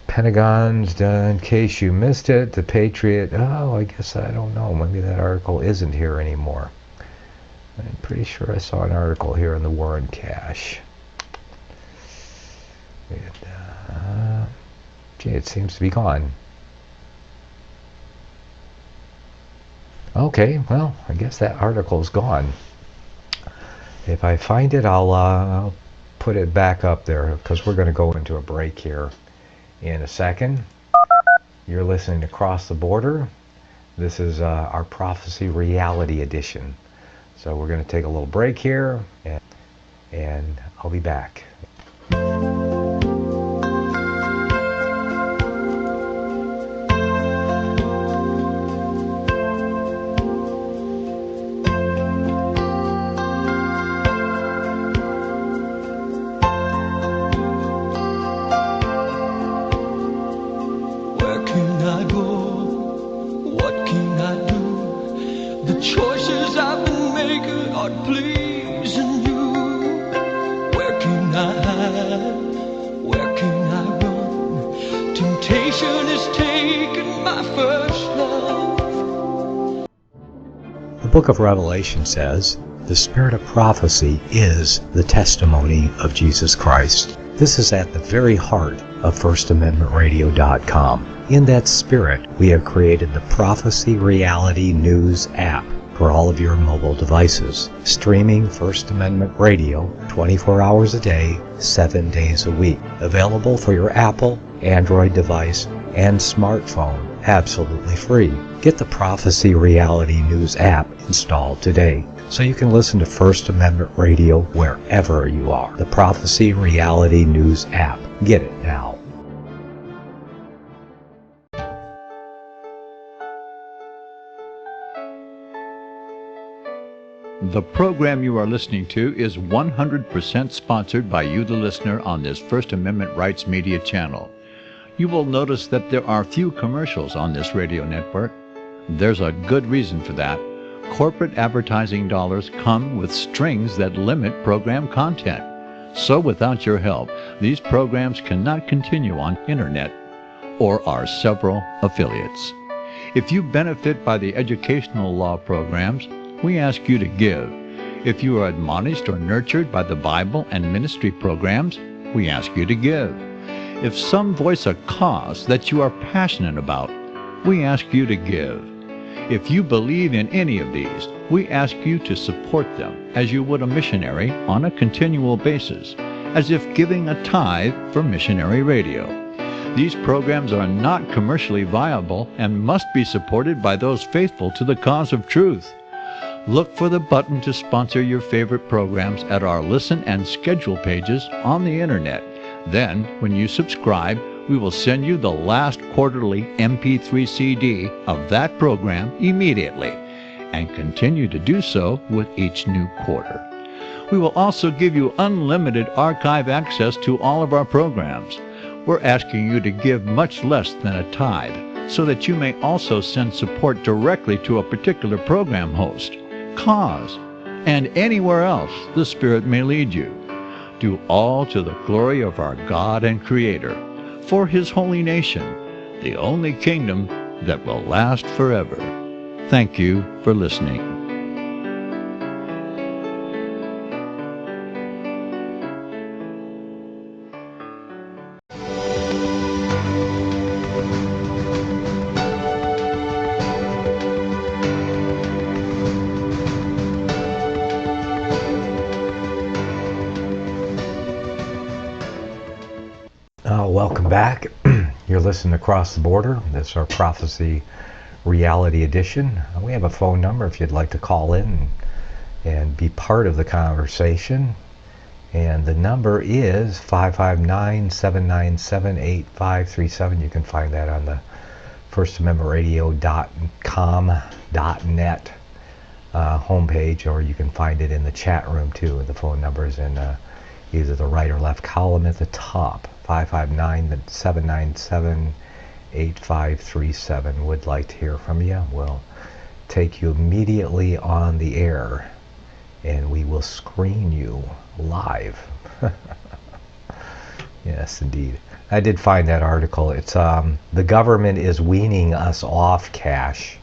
Pentagon's, in case you missed it, the Patriot, I guess, I don't know, maybe that article isn't here anymore. I'm pretty sure I saw an article here on the war on cash. And, gee, it seems to be gone. Okay, well, I guess that article's gone. If I find it, I'll put it back up there, because we're going to go into a break here in a second. You're listening to Cross the Border. This is our Prophecy Reality Edition. So we're going to take a little break here, and I'll be back. The book of Revelation says, the spirit of prophecy is the testimony of Jesus Christ. This is at the very heart of FirstAmendmentRadio.com. In that spirit, we have created the Prophecy Reality News app for all of your mobile devices, streaming First Amendment Radio 24 hours a day, 7 days a week. Available for your Apple, Android device, and smartphone, absolutely free. Get the Prophecy Reality News app installed today, so you can listen to First Amendment Radio wherever you are. The Prophecy Reality News app. Get it now. The program you are listening to is 100% sponsored by you, the listener, on this First Amendment Rights Media channel. You will notice that there are few commercials on this radio network. There's a good reason for that. Corporate advertising dollars come with strings that limit program content. So without your help, these programs cannot continue on internet or our several affiliates. If you benefit by the educational law programs, we ask you to give. If you are admonished or nurtured by the Bible and ministry programs, we ask you to give. If some voice a cause that you are passionate about, we ask you to give. If you believe in any of these, we ask you to support them as you would a missionary on a continual basis, as if giving a tithe for missionary radio. These programs are not commercially viable and must be supported by those faithful to the cause of truth. Look for the button to sponsor your favorite programs at our listen and schedule pages on the internet. Then, when you subscribe, we will send you the last quarterly MP3 CD of that program immediately, and continue to do so with each new quarter. We will also give you unlimited archive access to all of our programs. We're asking you to give much less than a tithe, so that you may also send support directly to a particular program host, cause, and anywhere else the Spirit may lead you. Do all to the glory of our God and Creator, for His holy nation, the only kingdom that will last forever. Thank you for listening. Welcome back. You're listening to Across the Border. This is our Prophecy Reality Edition. We have a phone number if you'd like to call in and be part of the conversation. And the number is 559-797-8537. You can find that on the FirstAmendmentRadio.net homepage, or you can find it in the chat room too. The phone number is in either the right or left column at the top. 559-797-8537. Would like to hear from you. We'll take you immediately on the air, and we will screen you live. Yes, indeed. I did find that article. It's the government is weaning us off cash,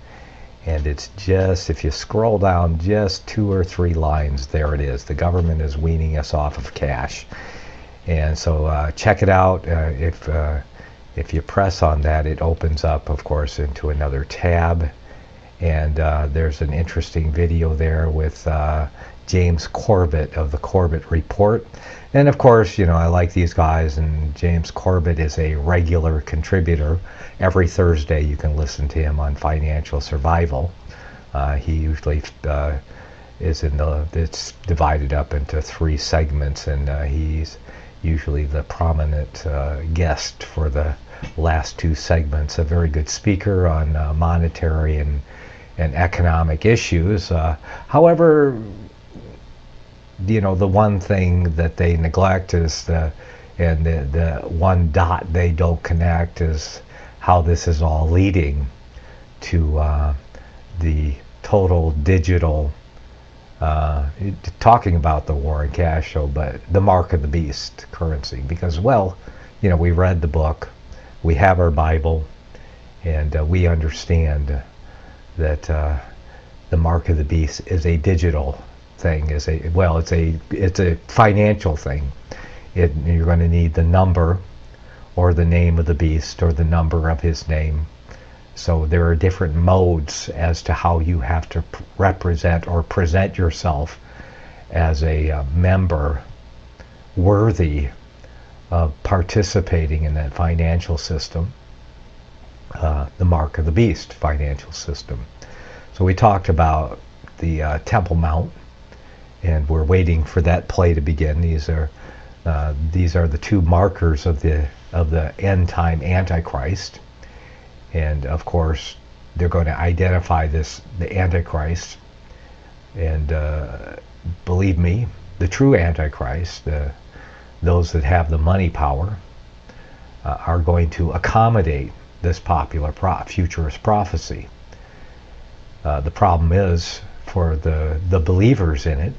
And it's just, if you scroll down just 2 or 3 lines, there it is. The government is weaning us off of cash. And so check it out. If you press on that, it opens up, of course, into another tab. And there's an interesting video there with James Corbett of the Corbett Report. And of course, you know, I like these guys, and James Corbett is a regular contributor. Every Thursday you can listen to him on Financial Survival. He usually is it's divided up into 3 segments, and he's usually the prominent guest for the last 2 segments. A very good speaker on monetary and economic issues. However, you know, the one thing that they neglect is the one dot they don't connect is how this is all leading to the total digital, talking about the war and cash show, but the mark of the beast currency. Because, well, you know, we read the book, we have our Bible, and we understand that the mark of the beast is a digital thing. It's a financial thing. You're going to need the number or the name of the beast or the number of his name. So there are different modes as to how you have to represent or present yourself as a member worthy of participating in that financial system, the mark of the beast financial system. So we talked about the Temple Mount, and we're waiting for that play to begin. These are the 2 markers of the end time Antichrist, and of course they're going to identify the Antichrist, and believe me, the true Antichrist, those that have the money power, are going to accommodate this popular futurist prophecy. The problem is, for the believers in it,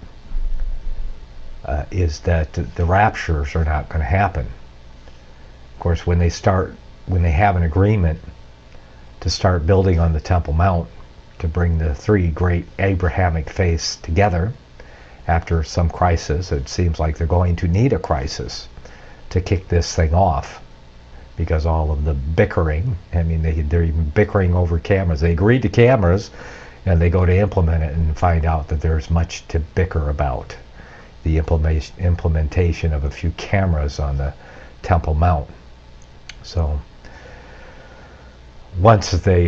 is that the raptures are not going to happen. Of course, when they have an agreement to start building on the Temple Mount to bring the 3 great Abrahamic faiths together after some crisis, it seems like they're going to need a crisis to kick this thing off, because all of the bickering, I mean, they're even bickering over cameras. They agreed to cameras, and they go to implement it and find out that there's much to bicker about. The implementation of a few cameras on the Temple Mount. So once they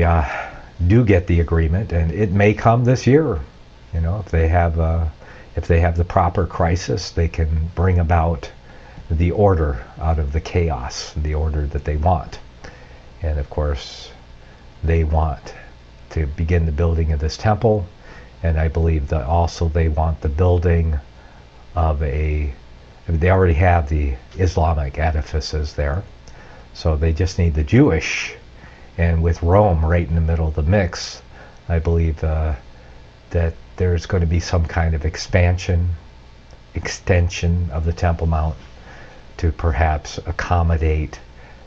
do get the agreement, and it may come this year, you know, if they have the proper crisis, they can bring about the order out of the chaos, the order that they want. And of course, they want to begin the building of this temple, and I believe that also they want the building of they already have the Islamic edifices there, so they just need the Jewish, and with Rome right in the middle of the mix, I believe that there's going to be some kind of extension of the Temple Mount to perhaps accommodate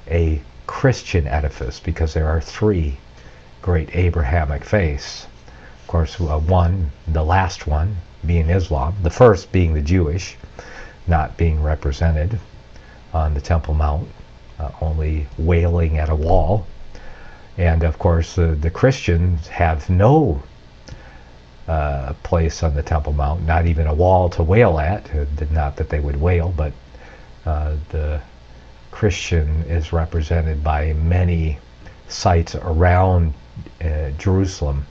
a Christian edifice, because there are 3 great Abrahamic faiths. Of course, the last one being Islam, the first being the Jewish, not being represented on the Temple Mount, only wailing at a wall. And of course, the Christians have no place on the Temple Mount, not even a wall to wail at. Not that they would wail, but the Christian is represented by many sites around Jerusalem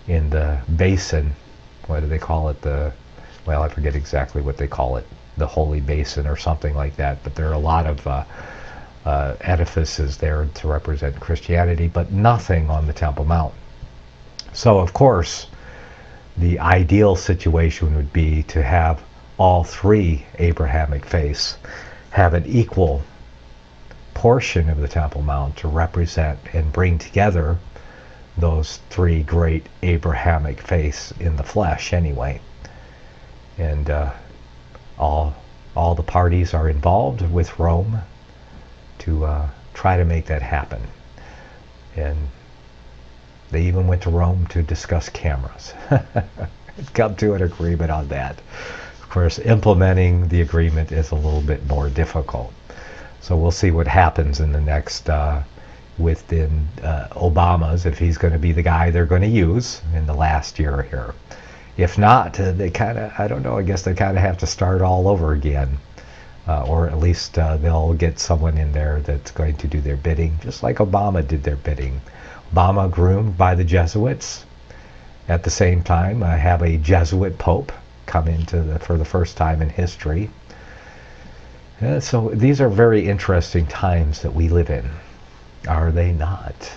in the basin. What do they call it? I forget exactly what they call it. The Holy Basin or something like that. But there are a lot of edifices there to represent Christianity, but nothing on the Temple Mount. So of course, the ideal situation would be to have all 3 Abrahamic faiths have an equal portion of the Temple Mount to represent and bring together those 3 great Abrahamic faiths in the flesh anyway. And all the parties are involved with Rome to try to make that happen. And They even went to Rome to discuss cameras. Come to an agreement on that. Of course, implementing the agreement is a little bit more difficult. So we'll see what happens in the next, within Obama's, if he's going to be the guy they're going to use in the last year here. If not, they kind of, I don't know, I guess they kind of have to start all over again. Or at least they'll get someone in there that's going to do their bidding, just like Obama did their bidding. Obama, groomed by the Jesuits. At the same time, have a Jesuit Pope come into for the first time in history. So these are very interesting times that we live in. Are they not?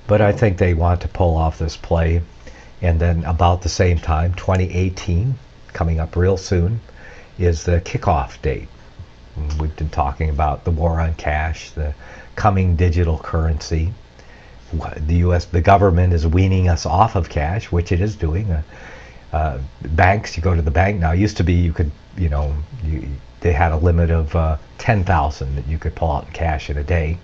But I think they want to pull off this play. And then about the same time, 2018, coming up real soon, is the kickoff date. We've been talking about the war on cash, the coming digital currency. The government is weaning us off of cash, which it is doing. Banks, you go to the bank now. Used to be you could, they had a limit of 10,000 that you could pull out in cash in a day.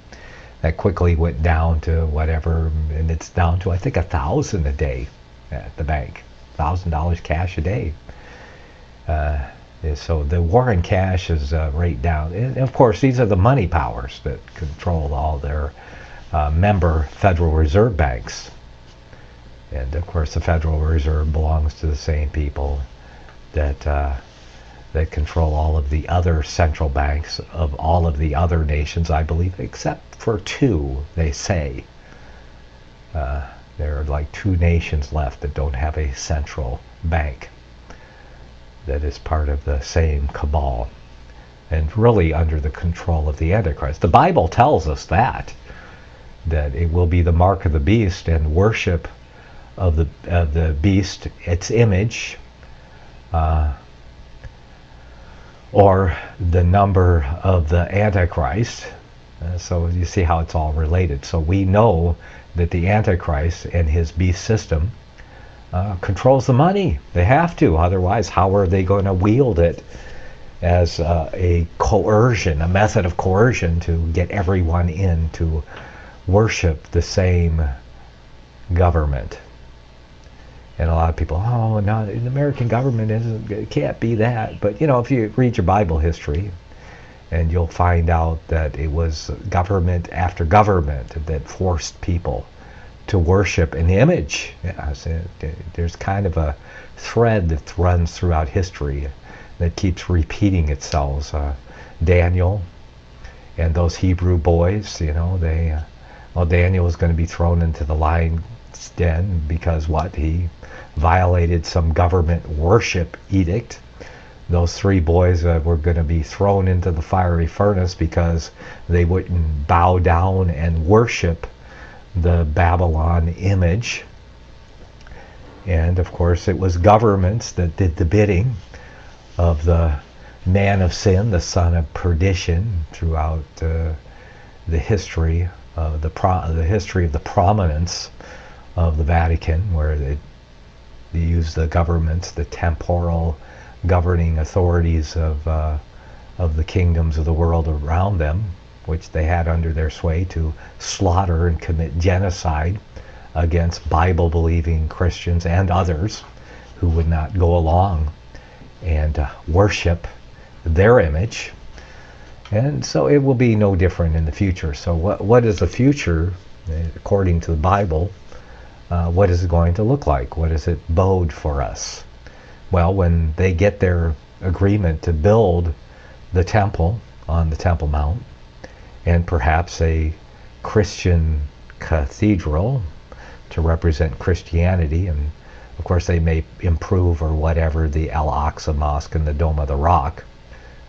That quickly went down to whatever, and it's down to I think 1,000 a day at the bank. $1,000 cash a day. So the war on cash is right down. And of course, these are the money powers that control all their member Federal Reserve banks. And of course, the Federal Reserve belongs to the same people that that control all of the other central banks of all of the other nations, I believe, except for two, they say. There are like 2 nations left that don't have a central bank that is part of the same cabal and really under the control of the Antichrist. The Bible tells us that it will be the mark of the beast and worship of the beast, its image, or the number of the Antichrist. So you see how it's all related. So we know that the Antichrist and his beast system controls the money. They have to. Otherwise, how are they going to wield it as a coercion, a method of coercion to get everyone in to worship the same government? And a lot of people, oh, no, the American government it can't be that. But, if you read your Bible history, and you'll find out that it was government after government that forced people to worship an image. There's kind of a thread that runs throughout history that keeps repeating itself. Daniel and those Hebrew boys, Daniel was going to be thrown into the lion's den because he violated some government worship edict. Those 3 boys were going to be thrown into the fiery furnace because they wouldn't bow down and worship the Babylon image. And of course it was governments that did the bidding of the man of sin, the son of perdition, throughout the history of the history of the prominence of the Vatican, where they used the governments, the temporal governing authorities of the kingdoms of the world around them, which they had under their sway, to slaughter and commit genocide against Bible-believing Christians and others who would not go along and worship their image. And so it will be no different in the future. So what is the future, according to the Bible? What is it going to look like? What does it bode for us? Well, when they get their agreement to build the temple on the Temple Mount, and perhaps a Christian cathedral to represent Christianity, and of course they may improve or whatever the Al-Aqsa Mosque and the Dome of the Rock,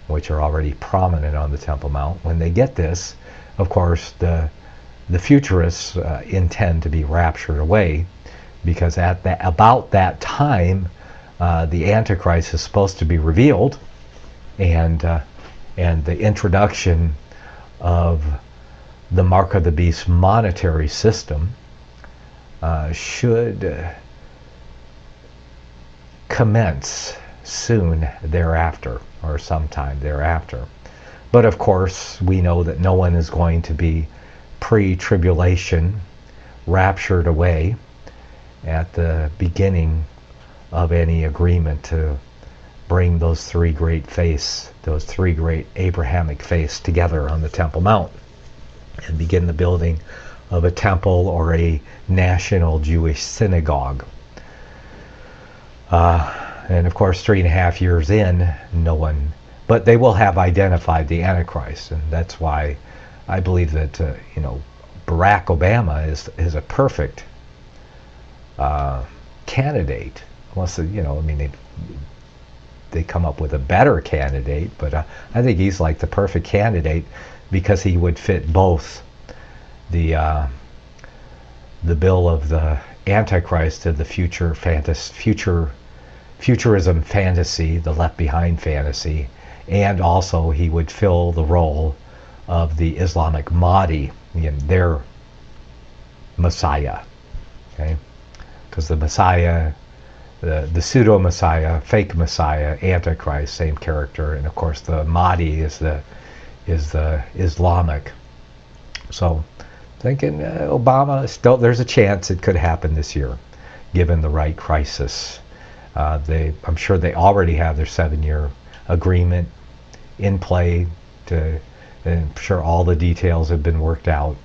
which are already prominent on the Temple Mount. When they get this, of course the futurists intend to be raptured away, because about that time the Antichrist is supposed to be revealed, and the introduction of the mark of the beast monetary system should commence soon thereafter, or sometime thereafter. But of course we know that no one is going to be pre-tribulation raptured away at the beginning of any agreement to bring those three great Abrahamic faiths together on the Temple Mount and begin the building of a temple or a national Jewish synagogue. And of course, 3.5 years in, no one, but they will have identified the Antichrist, and that's why I believe that Barack Obama is a perfect candidate. Unless they come up with a better candidate, but I think he's like the perfect candidate because he would fit both the bill of the Antichrist to the futurism fantasy, the Left Behind fantasy, and also he would fill the role of the Islamic Mahdi, their Messiah. Okay, because the Messiah, the pseudo Messiah, fake Messiah, Antichrist, same character, and of course the Mahdi is the Islamic. So, thinking Obama, still there's a chance it could happen this year, given the right crisis. I'm sure they already have their 7-year agreement in play. And I'm sure all the details have been worked out.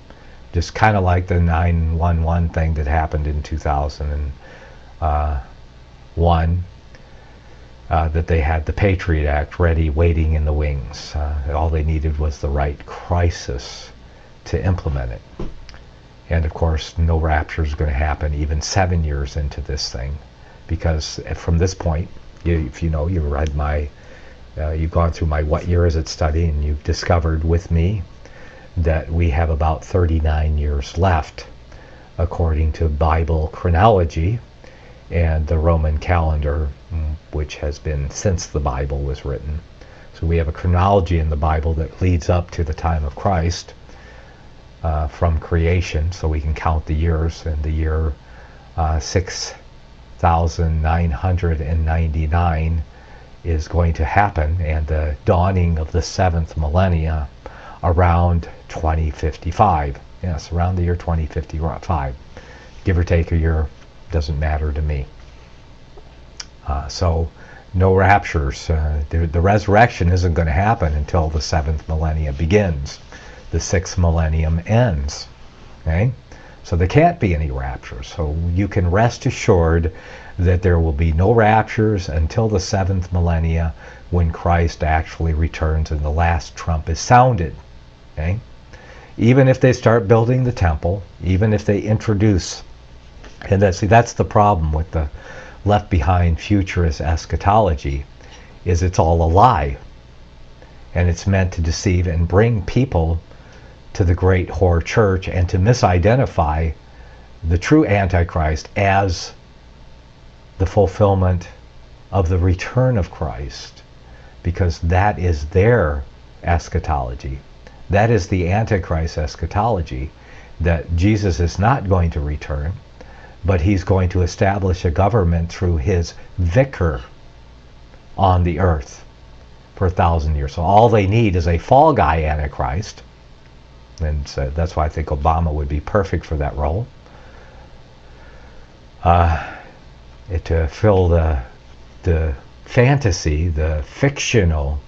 Just kind of like the 9/11 thing that happened in 2001, that they had the Patriot Act ready, waiting in the wings. All they needed was the right crisis to implement it. And of course, no rapture is going to happen even 7 years into this thing, because from this point, if you read you've gone through my What Year Is It study, and you've discovered with me that we have about 39 years left, according to Bible chronology and the Roman calendar, which has been since the Bible was written. So we have a chronology in the Bible that leads up to the time of Christ, from creation, so we can count the years, and the year 6,999 is going to happen, and the dawning of the 7th millennia around 2055. Yes, around the year 2055. Give or take a year, doesn't matter to me. So no raptures. The resurrection isn't going to happen until the 7th millennia begins. The 6th millennium ends. Okay? So there can't be any raptures. So you can rest assured that there will be no raptures until the 7th millennia, when Christ actually returns and the last trump is sounded. Okay? Even if they start building the temple, even if they introduce, and that's the problem with the Left Behind futurist eschatology, is it's all a lie. And it's meant to deceive and bring people to the great whore church and to misidentify the true Antichrist as the fulfillment of the return of Christ, because that is their eschatology. That is the Antichrist eschatology, that Jesus is not going to return, but he's going to establish a government through his vicar on the earth for 1,000 years. So all they need is a fall guy Antichrist, and so that's why I think Obama would be perfect for that role. To fill the fantasy, the fictional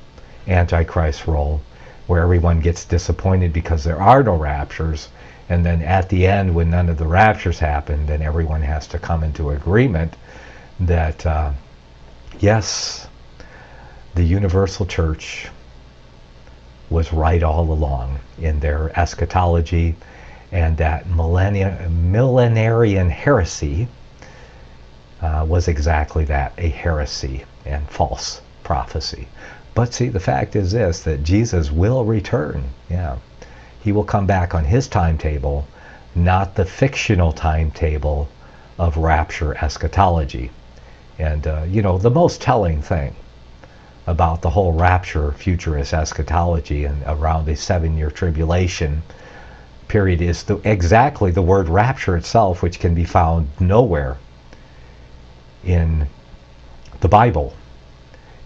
Antichrist role, where everyone gets disappointed because there are no raptures, and then at the end, when none of the raptures happen, then everyone has to come into agreement that yes, the universal church was right all along in their eschatology, and that millenarian heresy was exactly that, a heresy and false prophecy. But see, the fact is this, that Jesus will return. Yeah, he will come back on his timetable, not the fictional timetable of rapture eschatology. And the most telling thing about the whole rapture futurist eschatology and around the 7-year tribulation period is exactly the word rapture itself, which can be found nowhere in the Bible.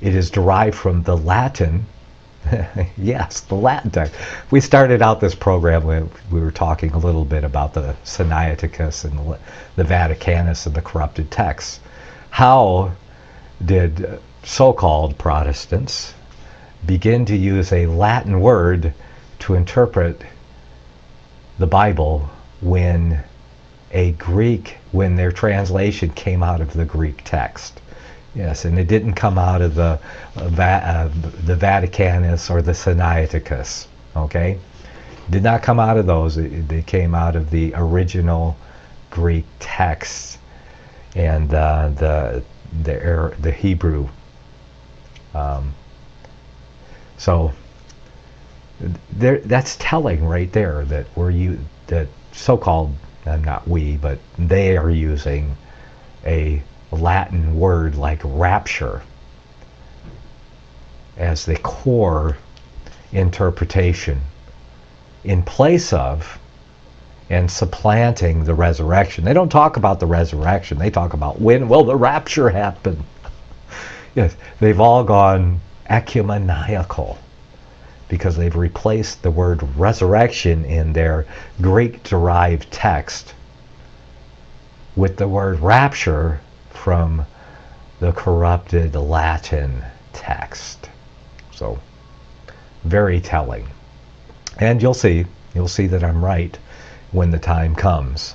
It is derived from the Latin Yes, the Latin text. We started out this program when we were talking a little bit about the Sinaiticus and the Vaticanus and the corrupted texts. How did so-called Protestants begin to use a Latin word to interpret the Bible when their translation came out of the Greek text? Yes, and it didn't come out of the Vaticanus or the Sinaiticus. Okay, did not come out of those. They came out of the original Greek texts and the Hebrew. So that's telling right there that that so-called, not we, but they are using a Latin word like rapture as the core interpretation in place of and supplanting the resurrection. They don't talk about the resurrection. They talk about when will the rapture happen. Yes, they've all gone ecumenical because they've replaced the word resurrection in their Greek-derived text with the word rapture from the corrupted Latin text. So, very telling. And you'll see that I'm right when the time comes.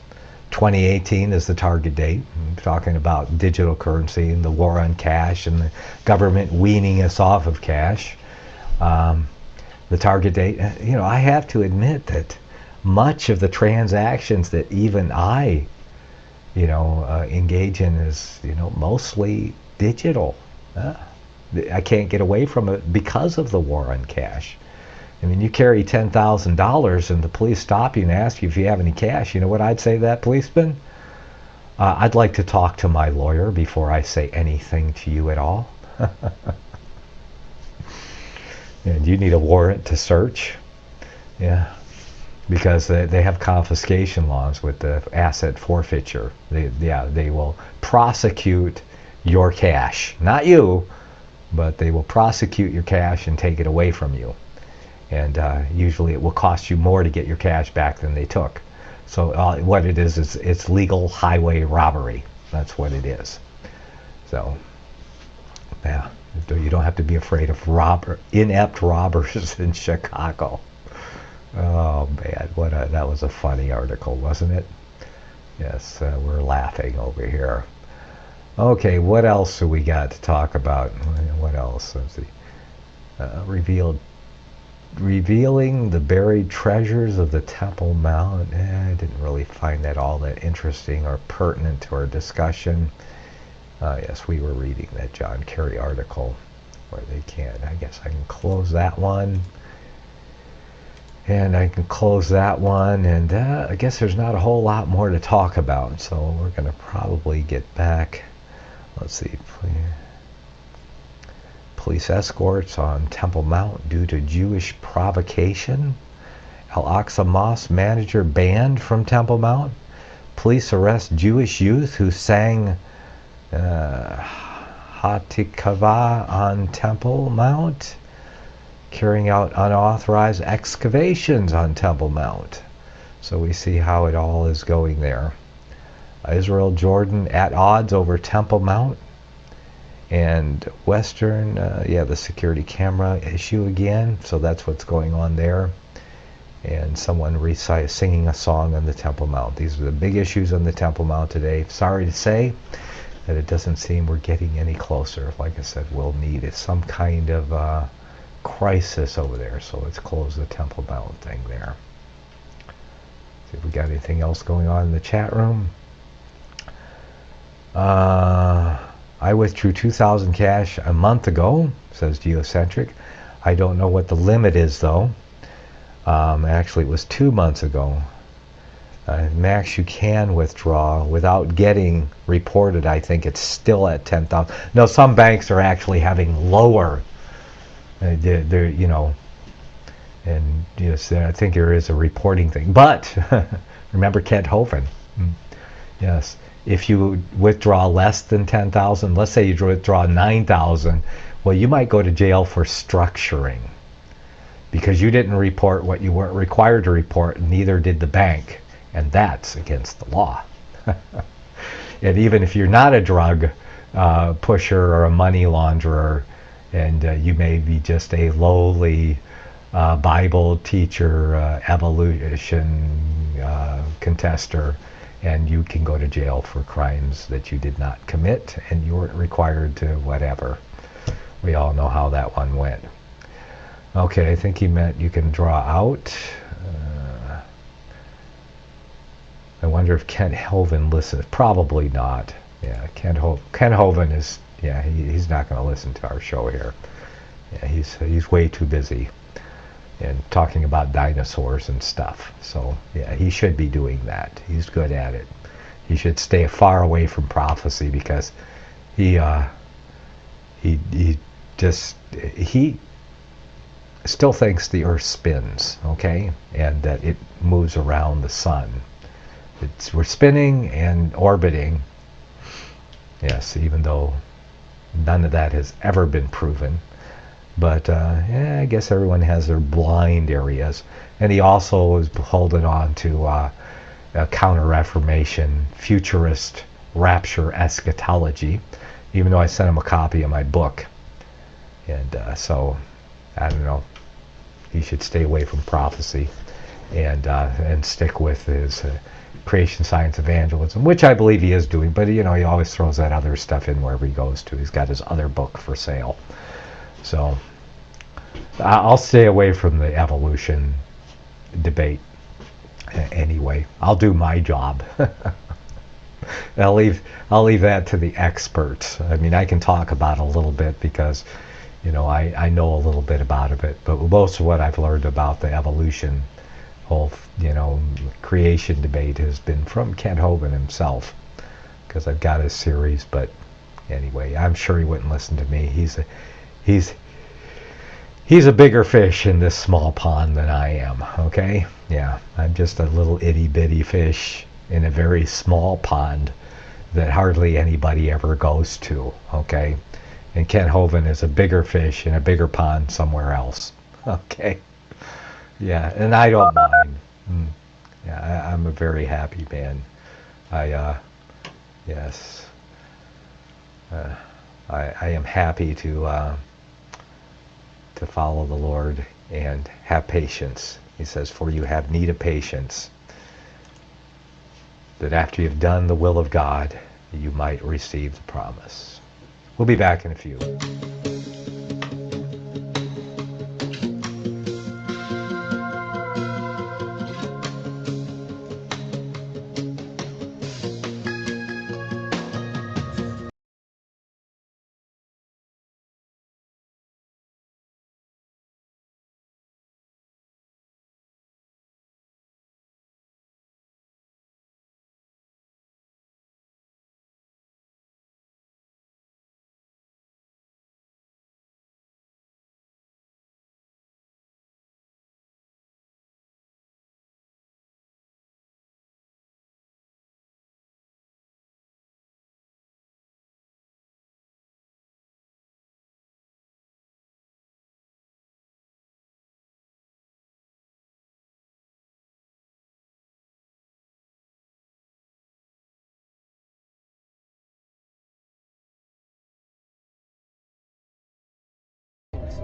2018 is the target date. I'm talking about digital currency and the war on cash and the government weaning us off of cash. The target date, I have to admit that much of the transactions that even I engage in is, mostly digital. I can't get away from it because of the war on cash. I mean, you carry $10,000 and the police stop you and ask you if you have any cash. You know what I'd say to that policeman? I'd like to talk to my lawyer before I say anything to you at all. And you need a warrant to search. Yeah. Because they have confiscation laws with the asset forfeiture. They will prosecute your cash. Not you, but they will prosecute your cash and take it away from you. And usually it will cost you more to get your cash back than they took. So what it is it's legal highway robbery. That's what it is. So, yeah, you don't have to be afraid of inept robbers in Chicago. Oh man, that was a funny article, wasn't it? Yes, we're laughing over here. Okay, what else do we got to talk about? What else? Let's see. Revealing the buried treasures of the Temple Mount. I didn't really find that all that interesting or pertinent to our discussion. Yes, we were reading that John Kerry article where they can. I guess I can close that one. And I can close that one, and I guess there's not a whole lot more to talk about, so we're going to probably get back. Let's see. Police escorts on Temple Mount due to Jewish provocation. Al-Aqsa Mosque manager banned from Temple Mount. Police arrest Jewish youth who sang Hatikvah on Temple Mount. Carrying out unauthorized excavations on Temple Mount. So we see how it all is going there. Israel, Jordan at odds over Temple Mount. And Western, the security camera issue again. So that's what's going on there. And someone singing a song on the Temple Mount. These are the big issues on the Temple Mount today. Sorry to say that it doesn't seem we're getting any closer. Like I said, we'll need some kind of crisis over there, so let's close the Temple Mount thing there. See if we got anything else going on in the chat room. I withdrew 2,000 cash a month ago, says Geocentric. I don't know what the limit is though. Actually it was 2 months ago. Max, you can withdraw without getting reported. I think it's still at 10,000. No, some banks are actually having lower. They're and yes, I think there is a reporting thing. But remember Kent Hovind. Yes, if you withdraw less than 10,000, let's say you withdraw 9,000, well, you might go to jail for structuring. because you didn't report what you weren't required to report, and neither did the bank, and that's against the law. And even if you're not a drug pusher or a money launderer, and you may be just a lowly Bible teacher, evolution contester, and you can go to jail for crimes that you did not commit, and you weren't required to whatever. We all know how that one went. Okay, I think he meant you can draw out. I wonder if Kent Hovind listens. Probably not. Yeah, Kent Hovind is, yeah, he's not going to listen to our show here. Yeah, he's way too busy and talking about dinosaurs and stuff. So yeah, he should be doing that. He's good at it. He should stay far away from prophecy, because he still thinks the earth spins, okay, and that it moves around the sun. We're spinning and orbiting, yes, even though none of that has ever been proven. But yeah, I guess everyone has their blind areas. And he also was holding on to a counter-reformation, futurist, rapture eschatology, even though I sent him a copy of my book. And so, I don't know, he should stay away from prophecy and stick with his creation science evangelism, which I believe he is doing, but you know, he always throws that other stuff in wherever he goes to. He's got his other book for sale. So I'll stay away from the evolution debate anyway. I'll do my job. I'll leave that to the experts. I mean, I can talk about it a little bit because, you know, I know a little bit about it, but most of what I've learned about the evolution whole, you know, creation debate has been from Kent Hovind himself, because I've got his series. But anyway, I'm sure he wouldn't listen to me. He's a bigger fish in this small pond than I am, okay? Yeah, I'm just a little itty-bitty fish in a very small pond that hardly anybody ever goes to, okay? And Kent Hovind is a bigger fish in a bigger pond somewhere else, okay? Yeah, and I don't mind. Yeah, I'm a very happy man. Yes. I am happy to follow the Lord and have patience. He says, for you have need of patience, that after you've done the will of God, you might receive the promise. We'll be back in a few.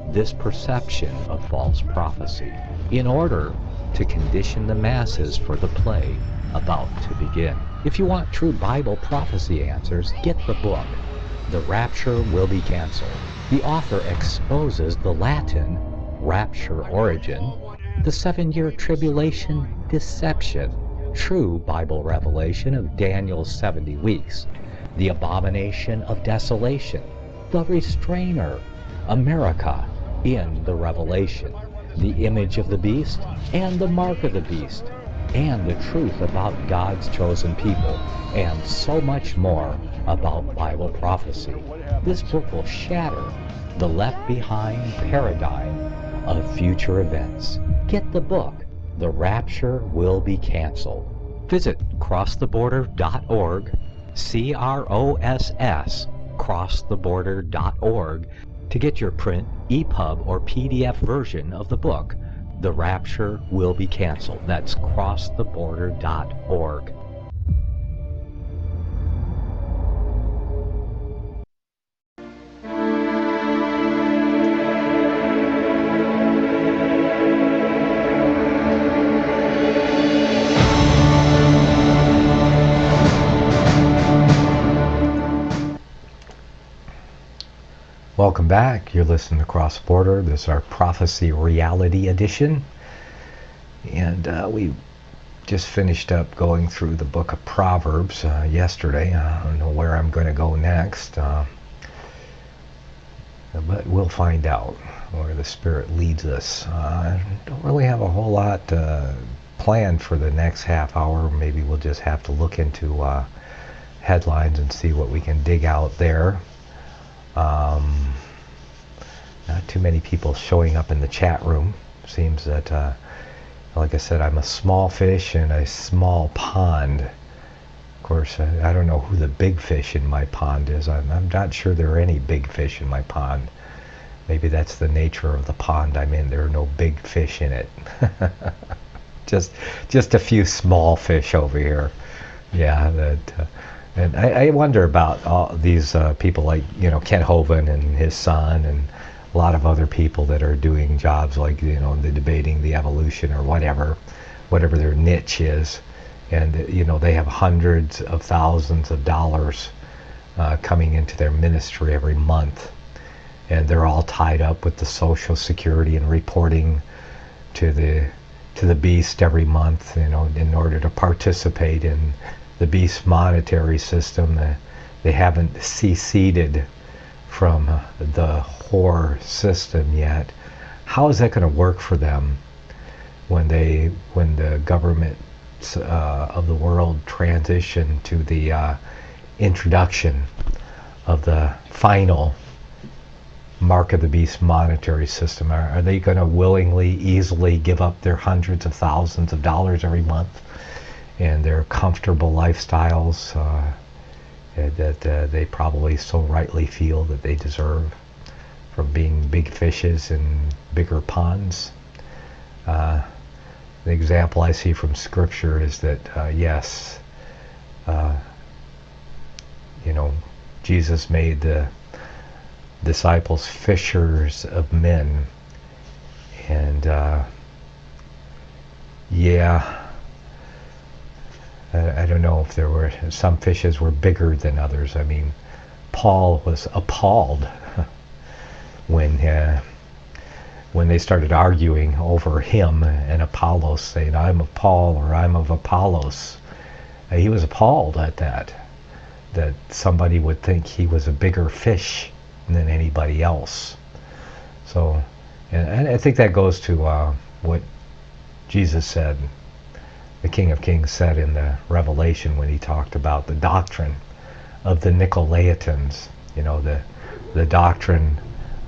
This perception of false prophecy in order to condition the masses for the play about to begin. If you want true Bible prophecy answers, get the book, The Rapture Will Be Canceled. The author exposes the Latin rapture origin, the 7-year tribulation deception, true Bible revelation of Daniel's 70 weeks, the abomination of desolation, the restrainer, America in the Revelation, the image of the beast and the mark of the beast, and the truth about God's chosen people, and so much more about Bible prophecy. This book will shatter the left-behind paradigm of future events. Get the book, The Rapture Will Be Canceled. Visit crosstheborder.org, CROSS, crosstheborder.org, To get your print, EPUB, or PDF version of the book, The Rapture Will Be Canceled. That's crosstheborder.org. Welcome back. You're listening to Cross Border. This is our Prophecy Reality Edition. And we just finished up going through the book of Proverbs yesterday. I don't know where I'm going to go next. But we'll find out where the Spirit leads us. I don't really have a whole lot planned for the next half hour. Maybe we'll just have to look into headlines and see what we can dig out there. Not too many people showing up in the chat room. Seems that, like I said, I'm a small fish in a small pond. Of course, I don't know who the big fish in my pond is. I'm not sure there are any big fish in my pond. Maybe that's the nature of the pond I'm in. There are no big fish in it. just a few small fish over here. Yeah, and I wonder about all these people like, Ken Hovind and his son, and a lot of other people that are doing jobs like, the debating the evolution or whatever their niche is. And, they have hundreds of thousands of dollars coming into their ministry every month. And they're all tied up with the Social Security and reporting to the beast every month, in order to participate in the beast monetary system. They haven't seceded from the whore system yet. How is that going to work for them when the government of the world transition to the introduction of the final mark of the beast monetary system? Are they going to willingly, easily give up their hundreds of thousands of dollars every month and their comfortable lifestyles that they probably so rightly feel that they deserve from being big fishes in bigger ponds? The example I see from Scripture is that, yes, Jesus made the disciples fishers of men. And, I don't know if there were some fishes were bigger than others. I mean, Paul was appalled when they started arguing over him and Apollos, saying, I'm of Paul or I'm of Apollos. He was appalled at that somebody would think he was a bigger fish than anybody else. So, and I think that goes to what Jesus said, the King of Kings said in the Revelation when he talked about the doctrine of the Nicolaitans, the doctrine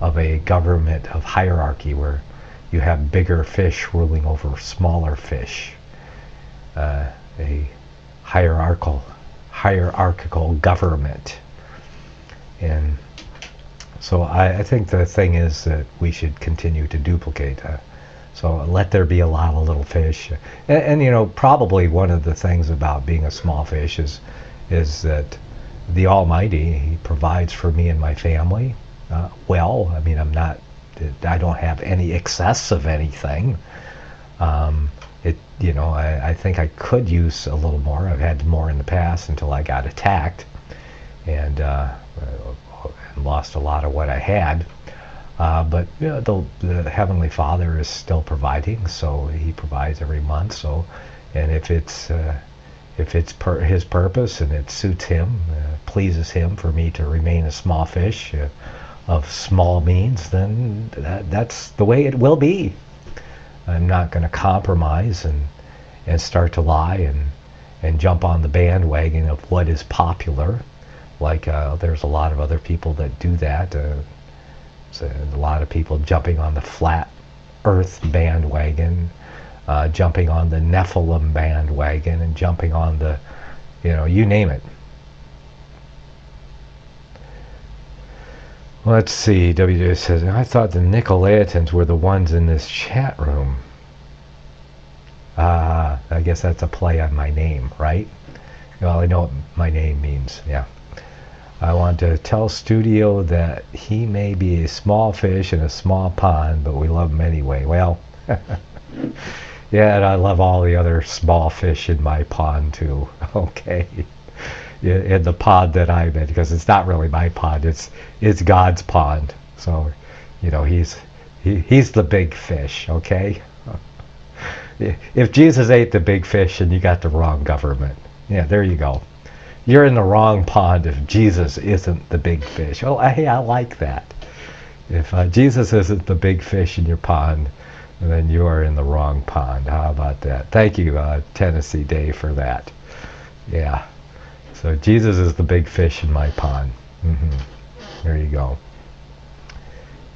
of a government of hierarchy where you have bigger fish ruling over smaller fish, a hierarchical government. And so I think the thing is that we should continue to duplicate. So let there be a lot of little fish. And probably one of the things about being a small fish is that the Almighty, He provides for me and my family. I don't have any excess of anything. I think I could use a little more. I've had more in the past until I got attacked and lost a lot of what I had. But the Heavenly Father is still providing, so He provides every month. So, and if it's His purpose and it suits Him, pleases Him for me to remain a small fish of small means, then that's the way it will be. I'm not going to compromise and start to lie and jump on the bandwagon of what is popular. Like there's a lot of other people that do that. So a lot of people jumping on the flat earth bandwagon, jumping on the Nephilim bandwagon, and jumping on the, you name it. Let's see. WJ says, I thought the Nicolaitans were the ones in this chat room. I guess that's a play on my name, right? Well, I know what my name means, yeah. I want to tell Studio that he may be a small fish in a small pond, but we love him anyway. Well, yeah, and I love all the other small fish in my pond too. Okay, in the pond that I'm in, because it's not really my pond; it's God's pond. So, he's the big fish. Okay. If Jesus ate the big fish, then you got the wrong government. Yeah, there you go. You're in the wrong pond if Jesus isn't the big fish. Oh, hey, I like that. If Jesus isn't the big fish in your pond, then you are in the wrong pond. How about that? Thank you, Tennessee Dave, for that. Yeah. So Jesus is the big fish in my pond. There you go.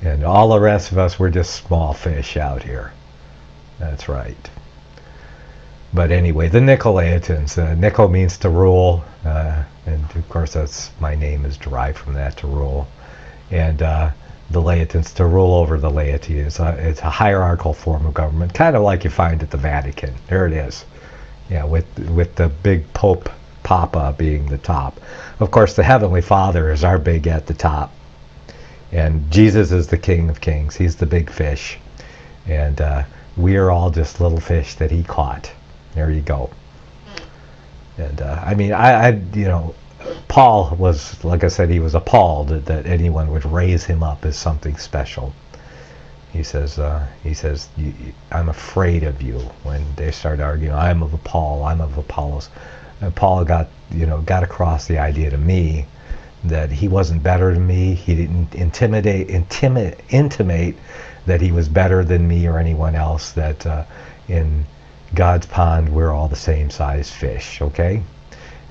And all the rest of us, we're just small fish out here. That's right. But anyway, the Nicolaitans. Nico means to rule, and of course that's my name is derived from that, to rule. And the Laitans, to rule over the laity. It's a hierarchical form of government, kind of like you find at the Vatican. There it is. Yeah, with the big Pope Papa being the top. Of course, the Heavenly Father is our big at the top. And Jesus is the King of Kings. He's the big fish. And we are all just little fish that he caught. There you go. And Paul was, like I said, he was appalled that anyone would raise him up as something special. He says, I'm afraid of you. When they started arguing, I'm of Paul, I'm of Apollos. And Paul got across the idea to me that he wasn't better than me. He didn't intimate that he was better than me or anyone else. That in God's pond, we're all the same size fish, okay?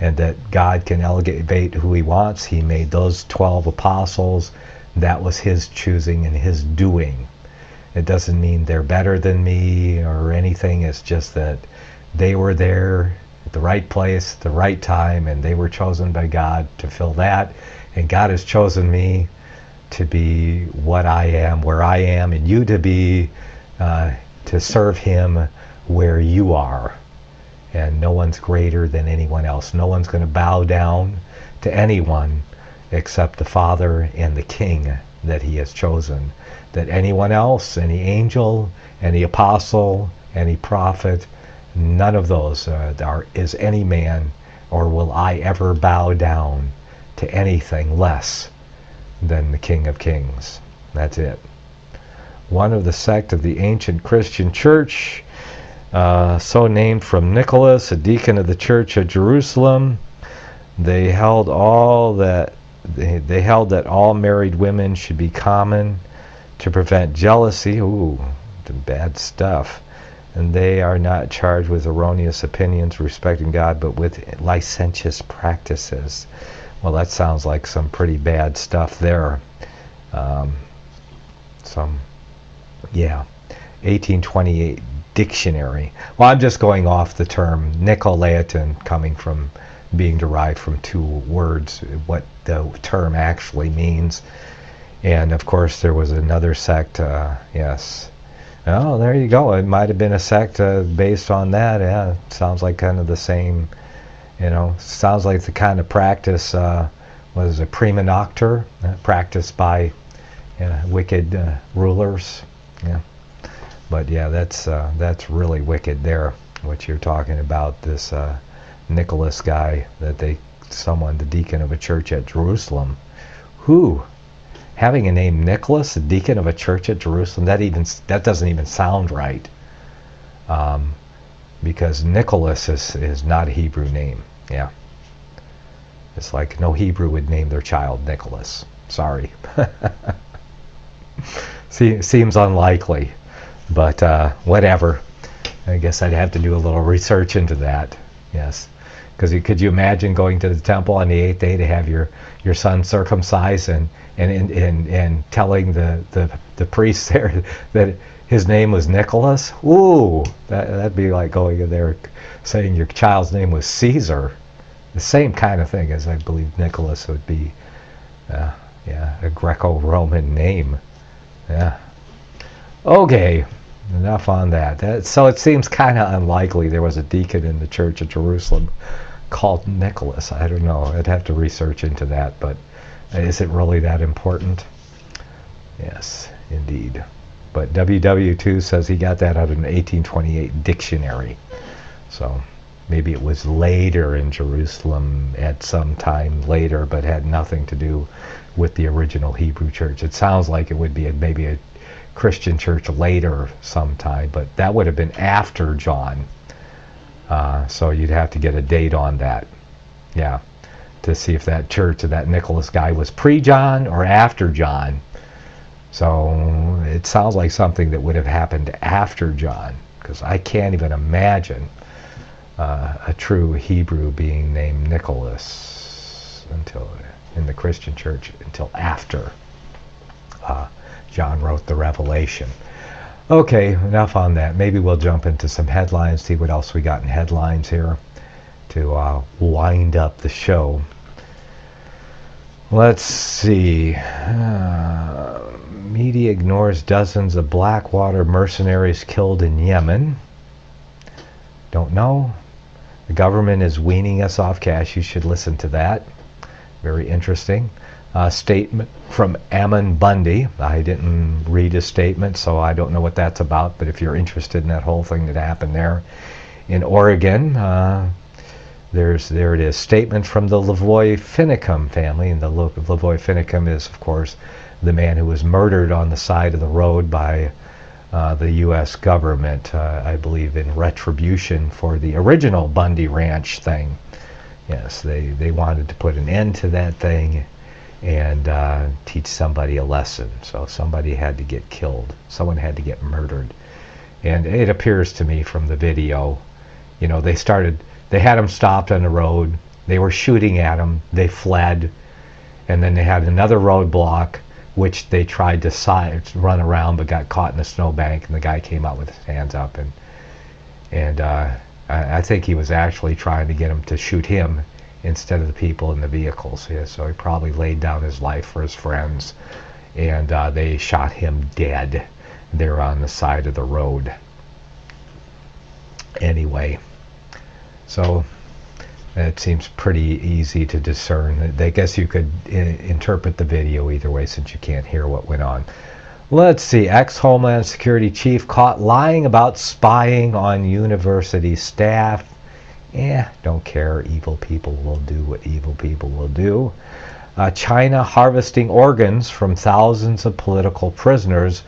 And that God can elevate who he wants. He made those 12 apostles. That was his choosing and his doing. It doesn't mean they're better than me or anything. It's just that they were there at the right place, at the right time, and they were chosen by God to fill that. And God has chosen me to be what I am, where I am, and you to be, to serve him where you are. And no one's greater than anyone else. No one's going to bow down to anyone except the Father and the King that he has chosen. That anyone else, any angel, any apostle, any prophet, none of those is any man, or will I ever bow down to anything less than the King of Kings. That's it. One of the sect of the ancient Christian church, so named from Nicholas, a deacon of the church of Jerusalem. They held that all married women should be common to prevent jealousy. Ooh, the bad stuff. And they are not charged with erroneous opinions respecting God, but with licentious practices. Well, that sounds like some pretty bad stuff there. 1828 dictionary. Well, I'm just going off the term Nicolaitan, coming from being derived from two words, what the term actually means. And of course there was another sect, yes. Oh, there you go. It might have been a sect based on that. Yeah, sounds like kind of the same, sounds like the kind of practice was a prima noctur, practiced by wicked rulers. Yeah. But yeah, that's really wicked there, what you're talking about, this Nicholas guy, the deacon of a church at Jerusalem. Who? Having a name Nicholas, a deacon of a church at Jerusalem, that doesn't even sound right. Because Nicholas is not a Hebrew name. Yeah. It's like no Hebrew would name their child Nicholas. Sorry. Seems unlikely. But whatever. I guess I'd have to do a little research into that. Yes. Because could you imagine going to the temple on the 8th day to have your son circumcised and telling the priest there that his name was Nicholas? Ooh, that'd be like going in there saying your child's name was Caesar. The same kind of thing as I believe Nicholas would be. Yeah, a Greco-Roman name. Yeah. Okay, enough on that. So it seems kind of unlikely there was a deacon in the Church of Jerusalem called Nicholas. I don't know. I'd have to research into that, but is it really that important? Yes, indeed. But WW2 says he got that out of an 1828 dictionary. So maybe it was later in Jerusalem at some time later, but had nothing to do with the original Hebrew church. It sounds like it would be maybe a Christian church later sometime, but that would have been after John. So you'd have to get a date on that. Yeah, to see if that church of that Nicholas guy was pre-John or after John. So it sounds like something that would have happened after John, because I can't even imagine a true Hebrew being named Nicholas until in the Christian church until after John wrote the Revelation. Okay, enough on that. Maybe we'll jump into some headlines, see what else we got in headlines here to wind up the show. Let's see. Media ignores dozens of Blackwater mercenaries killed in Yemen. Don't know. The government is weaning us off cash. You should listen to that. Very interesting. Statement from Ammon Bundy. I didn't read his statement, so I don't know what that's about, but if you're interested in that whole thing that happened there in Oregon, there it is. Statement from the Lavoie Finicum family, and the Lavoie Finicum is, of course, the man who was murdered on the side of the road by the U.S. government, I believe in retribution for the original Bundy Ranch thing. Yes, they wanted to put an end to that thing and teach somebody a lesson. So somebody had to get killed. Someone had to get murdered. And it appears to me from the video, you know, they had him stopped on the road. They were shooting at him. They fled. And then they had another roadblock, which they tried to run around but got caught in a snowbank, and the guy came out with his hands up. And I think he was actually trying to get him to shoot him instead of the people in the vehicles. Yeah, so he probably laid down his life for his friends, and they shot him dead there on the side of the road. Anyway, so it seems pretty easy to discern. I guess you could interpret the video either way since you can't hear what went on. Let's see. Ex-Homeland Security Chief caught lying about spying on university staff. Don't care. Evil people will do what evil people will do. China harvesting organs from thousands of political prisoners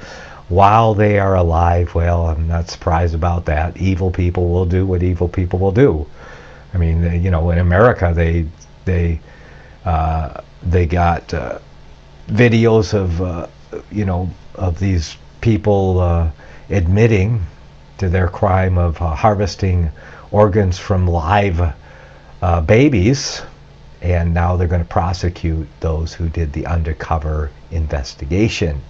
while they are alive. Well, I'm not surprised about that. Evil people will do what evil people will do. I mean, you know, in America, they got videos of, you know, of these people admitting to their crime of harvesting organs from live babies, and now they're going to prosecute those who did the undercover investigation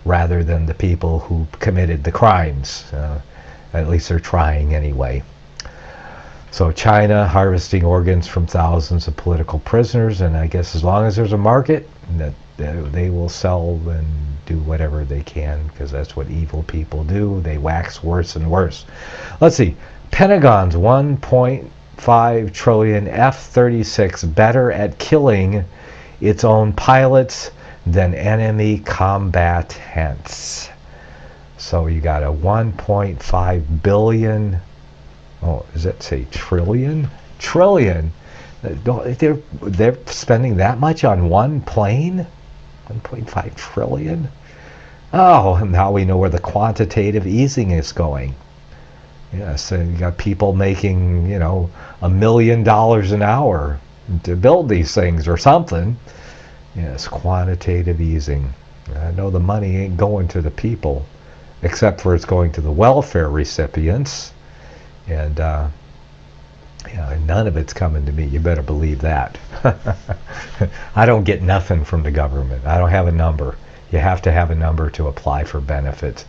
rather than the people who committed the crimes. At least they're trying anyway. So China harvesting organs from thousands of political prisoners, and I guess as long as there's a market, that they will sell and do whatever they can, because that's what evil people do. They wax worse and worse. Let's see. Pentagon's 1.5 trillion F-36 better at killing its own pilots than enemy combatants. So you got a 1.5 billion. Oh, does that say trillion? Trillion. They're spending that much on one plane? 1.5 trillion? Oh, now we know where the quantitative easing is going. Yes, so you got people making, you know, $1 million an hour to build these things or something. Yes, quantitative easing. I know the money ain't going to the people, except for it's going to the welfare recipients. And none of it's coming to me. You better believe that. I don't get nothing from the government. I don't have a number. You have to have a number to apply for benefits.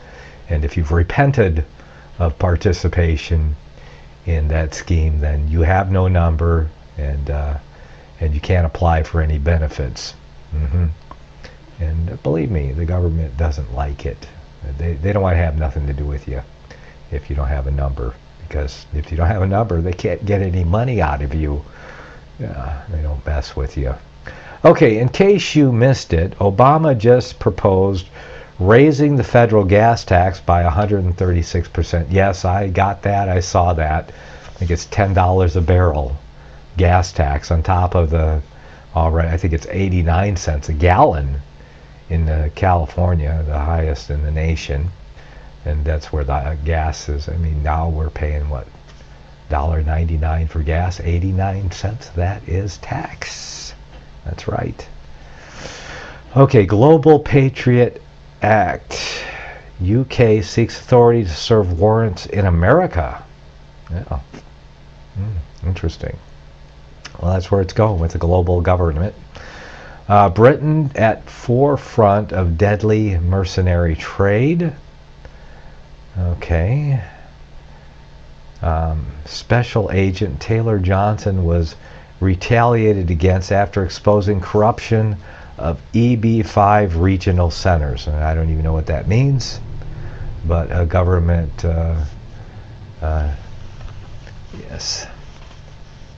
And if you've repented of participation in that scheme, then you have no number, and you can't apply for any benefits. And believe me, the government doesn't like it. They don't want to have nothing to do with you if you don't have a number. Because if you don't have a number, they can't get any money out of you. They don't mess with you. Okay, in case you missed it, Obama just proposed raising the federal gas tax by 136%. Yes, I got that. I saw that. I think it's $10 a barrel gas tax on top of the, I think it's 89 cents a gallon in California, the highest in the nation. And that's where the gas is. I mean, now we're paying, what, $1.99 for gas, 89 cents. That is tax. That's right. Okay, Global Patriot Act. UK seeks authority to serve warrants in America. Yeah. Interesting. Well, that's where it's going with the global government. Britain at forefront of deadly mercenary trade. Okay. Special Agent Taylor Johnson was retaliated against after exposing corruption of EB5 regional centers. And I don't even know what that means, but a government, yes,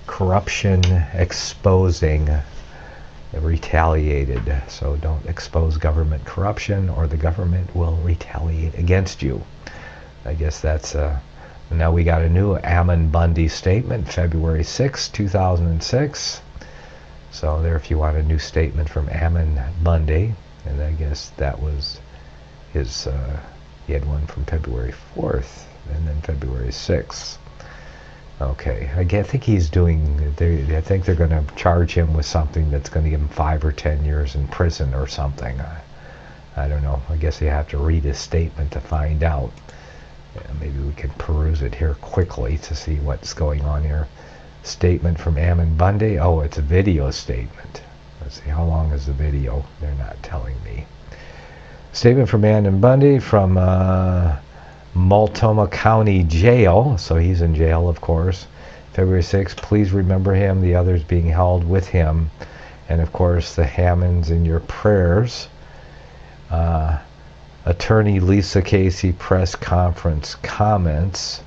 corruption exposing, retaliated. So don't expose government corruption or the government will retaliate against you. I guess that's, now we got a new Ammon Bundy statement, February 6, 2006. So there, if you want a new statement from Ammon Bundy, and I guess that was his, he had one from February 4th, and then February 6th. Okay, I think he's doing, I think they're going to charge him with something that's going to give him 5 or 10 years in prison or something. I don't know. I guess you have to read his statement to find out. Maybe we can peruse it here quickly to see what's going on here. Statement from Ammon Bundy. Oh, it's a video statement. Let's see, how long is the video? They're not telling me. Statement from Ammon Bundy from Multnomah County Jail. So he's in jail, of course. February 6th. Please remember him, the others being held with him. And, of course, the Hammonds in your prayers. Attorney Lisa Casey press conference comments.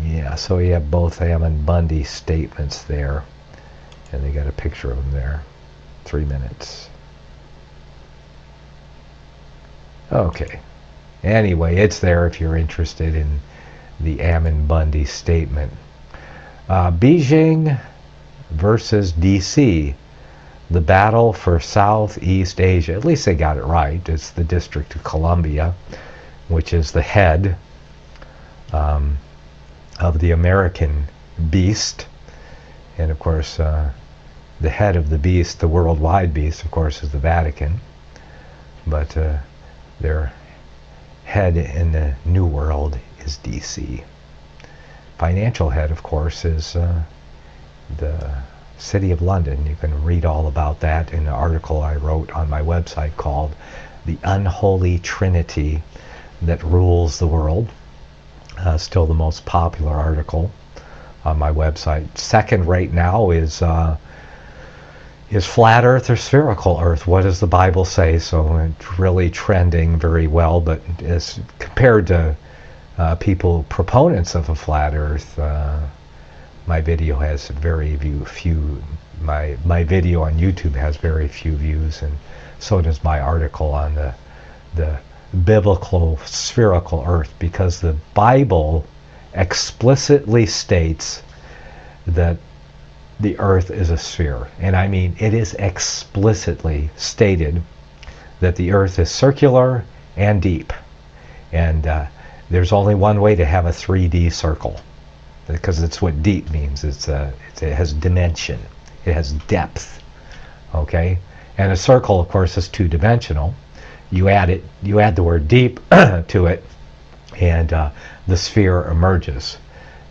Yeah, so we have both Ammon Bundy statements there. And they got a picture of him there. 3 minutes. Okay. Anyway, it's there if you're interested in the Ammon Bundy statement. Beijing versus D.C. The battle for Southeast Asia. At least they got it right. It's the District of Columbia, which is the head of the American beast. And of course, the head of the beast, the worldwide beast, of course, is the Vatican. But their head in the New World is D.C. Financial head, of course, is the City of London. You can read all about that in an article I wrote on my website called The Unholy Trinity That Rules the World. Still the most popular article on my website. Second right now is flat Earth or spherical Earth? What does the Bible say? So it's really trending very well, but as compared to people, proponents of a flat Earth, my video has very few. My video on YouTube has very few views, and so does my article on the biblical spherical Earth, because the Bible explicitly states that the Earth is a sphere. And I mean, it is explicitly stated that the Earth is circular and deep. And there's only one way to have a 3D circle, because it's what deep means. It has dimension. It has depth. Okay? And a circle, of course, is two-dimensional. You add the word deep to it, and the sphere emerges,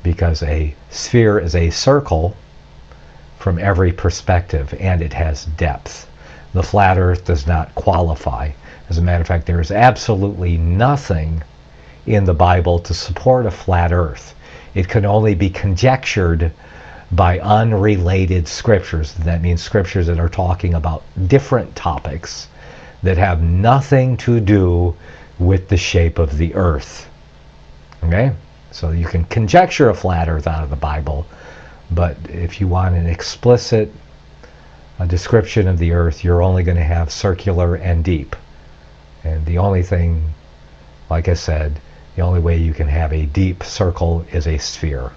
because a sphere is a circle from every perspective, and it has depth. The flat Earth does not qualify. As a matter of fact, there is absolutely nothing in the Bible to support a flat Earth. It can only be conjectured by unrelated scriptures. That means scriptures that are talking about different topics that have nothing to do with the shape of the earth. Okay? So you can conjecture a flat earth out of the Bible, but if you want an explicit description of the earth, you're only going to have circular and deep. And the only thing, like I said, the only way you can have a deep circle is a sphere.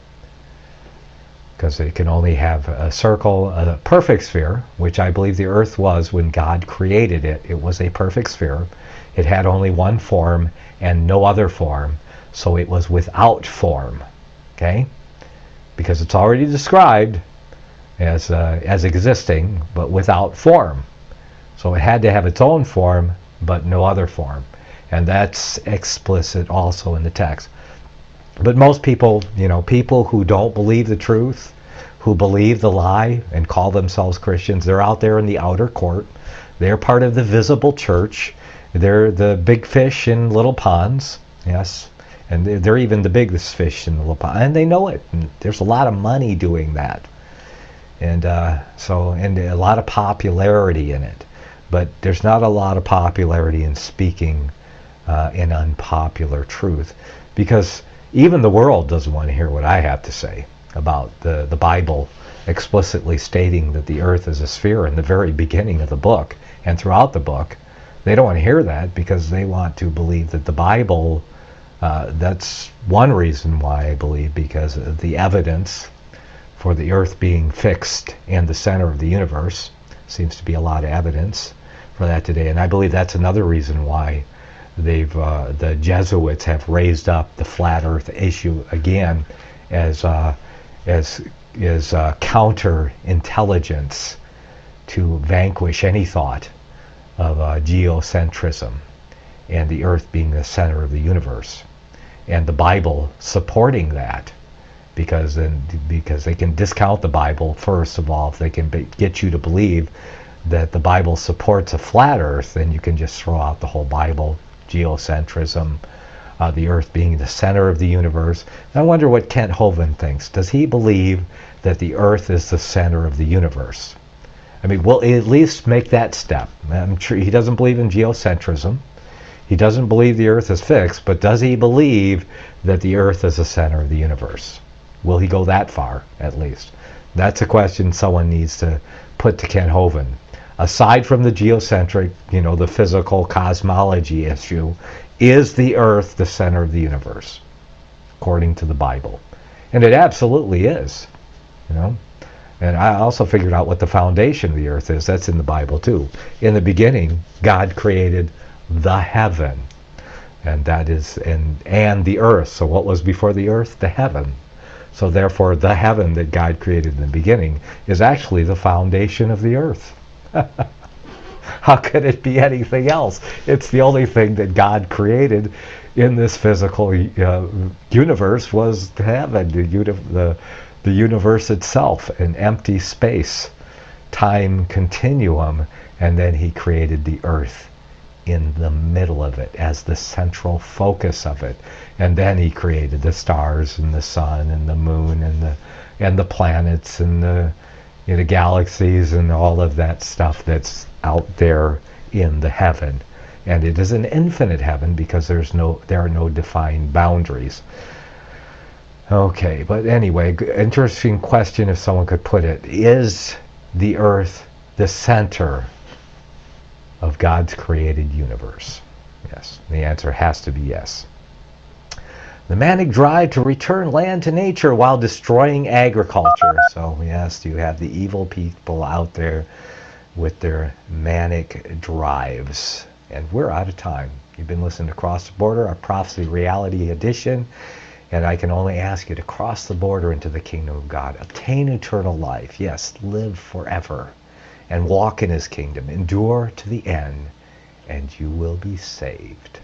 Because it can only have a circle, a perfect sphere, which I believe the earth was when God created it. It was a perfect sphere. It had only one form and no other form. So it was without form. Okay? Because it's already described as existing, but without form. So it had to have its own form, but no other form. And that's explicit also in the text. But most people, people who don't believe the truth, who believe the lie and call themselves Christians, they're out there in the outer court. They're part of the visible church. They're the big fish in little ponds. Yes. And they're even the biggest fish in the little pond. And they know it. And there's a lot of money doing that. And and a lot of popularity in it. But there's not a lot of popularity in speaking an unpopular truth. Because even the world doesn't want to hear what I have to say about the Bible explicitly stating that the earth is a sphere in the very beginning of the book and throughout the book. They don't want to hear that because they want to believe that the Bible, that's one reason why I believe, because of the evidence for the earth being fixed in the center of the universe. Seems to be a lot of evidence for that today. And I believe that's another reason why the Jesuits have raised up the flat earth issue again as counterintelligence to vanquish any thought of geocentrism and the earth being the center of the universe, and the Bible supporting that, because they can discount the Bible. First of all, if they can get you to believe that the Bible supports a flat earth, then you can just throw out the whole Bible. Geocentrism, the earth being the center of the universe. And I wonder what Kent Hovind thinks. Does he believe that the earth is the center of the universe? I mean, we'll at least make that step. I'm sure he doesn't believe in geocentrism. He doesn't believe the earth is fixed, but does he believe that the earth is the center of the universe? Will he go that far, at least? That's a question someone needs to put to Kent Hovind. Aside from the geocentric, the physical cosmology issue, is the earth the center of the universe, according to the Bible? And it absolutely is, And I also figured out what the foundation of the earth is. That's in the Bible too. In the beginning, God created the heaven, and that is and the earth. So what was before the earth? The heaven. So therefore, the heaven that God created in the beginning is actually the foundation of the earth. How could it be anything else? It's the only thing that God created in this physical universe was heaven, the universe itself, an empty space, time continuum, and then he created the earth in the middle of it as the central focus of it. And then he created the stars and the sun and the moon and the planets and the galaxies and all of that stuff that's out there in the heaven. And it is an infinite heaven because there are no defined boundaries. Okay, but anyway, interesting question if someone could put it. Is the earth the center of God's created universe? Yes, the answer has to be yes. The manic drive to return land to nature while destroying agriculture. So yes, you have the evil people out there with their manic drives. And we're out of time. You've been listening to Cross the Border, our Prophecy Reality Edition. And I can only ask you to cross the border into the kingdom of God. Obtain eternal life. Yes, live forever. And walk in his kingdom. Endure to the end. And you will be saved.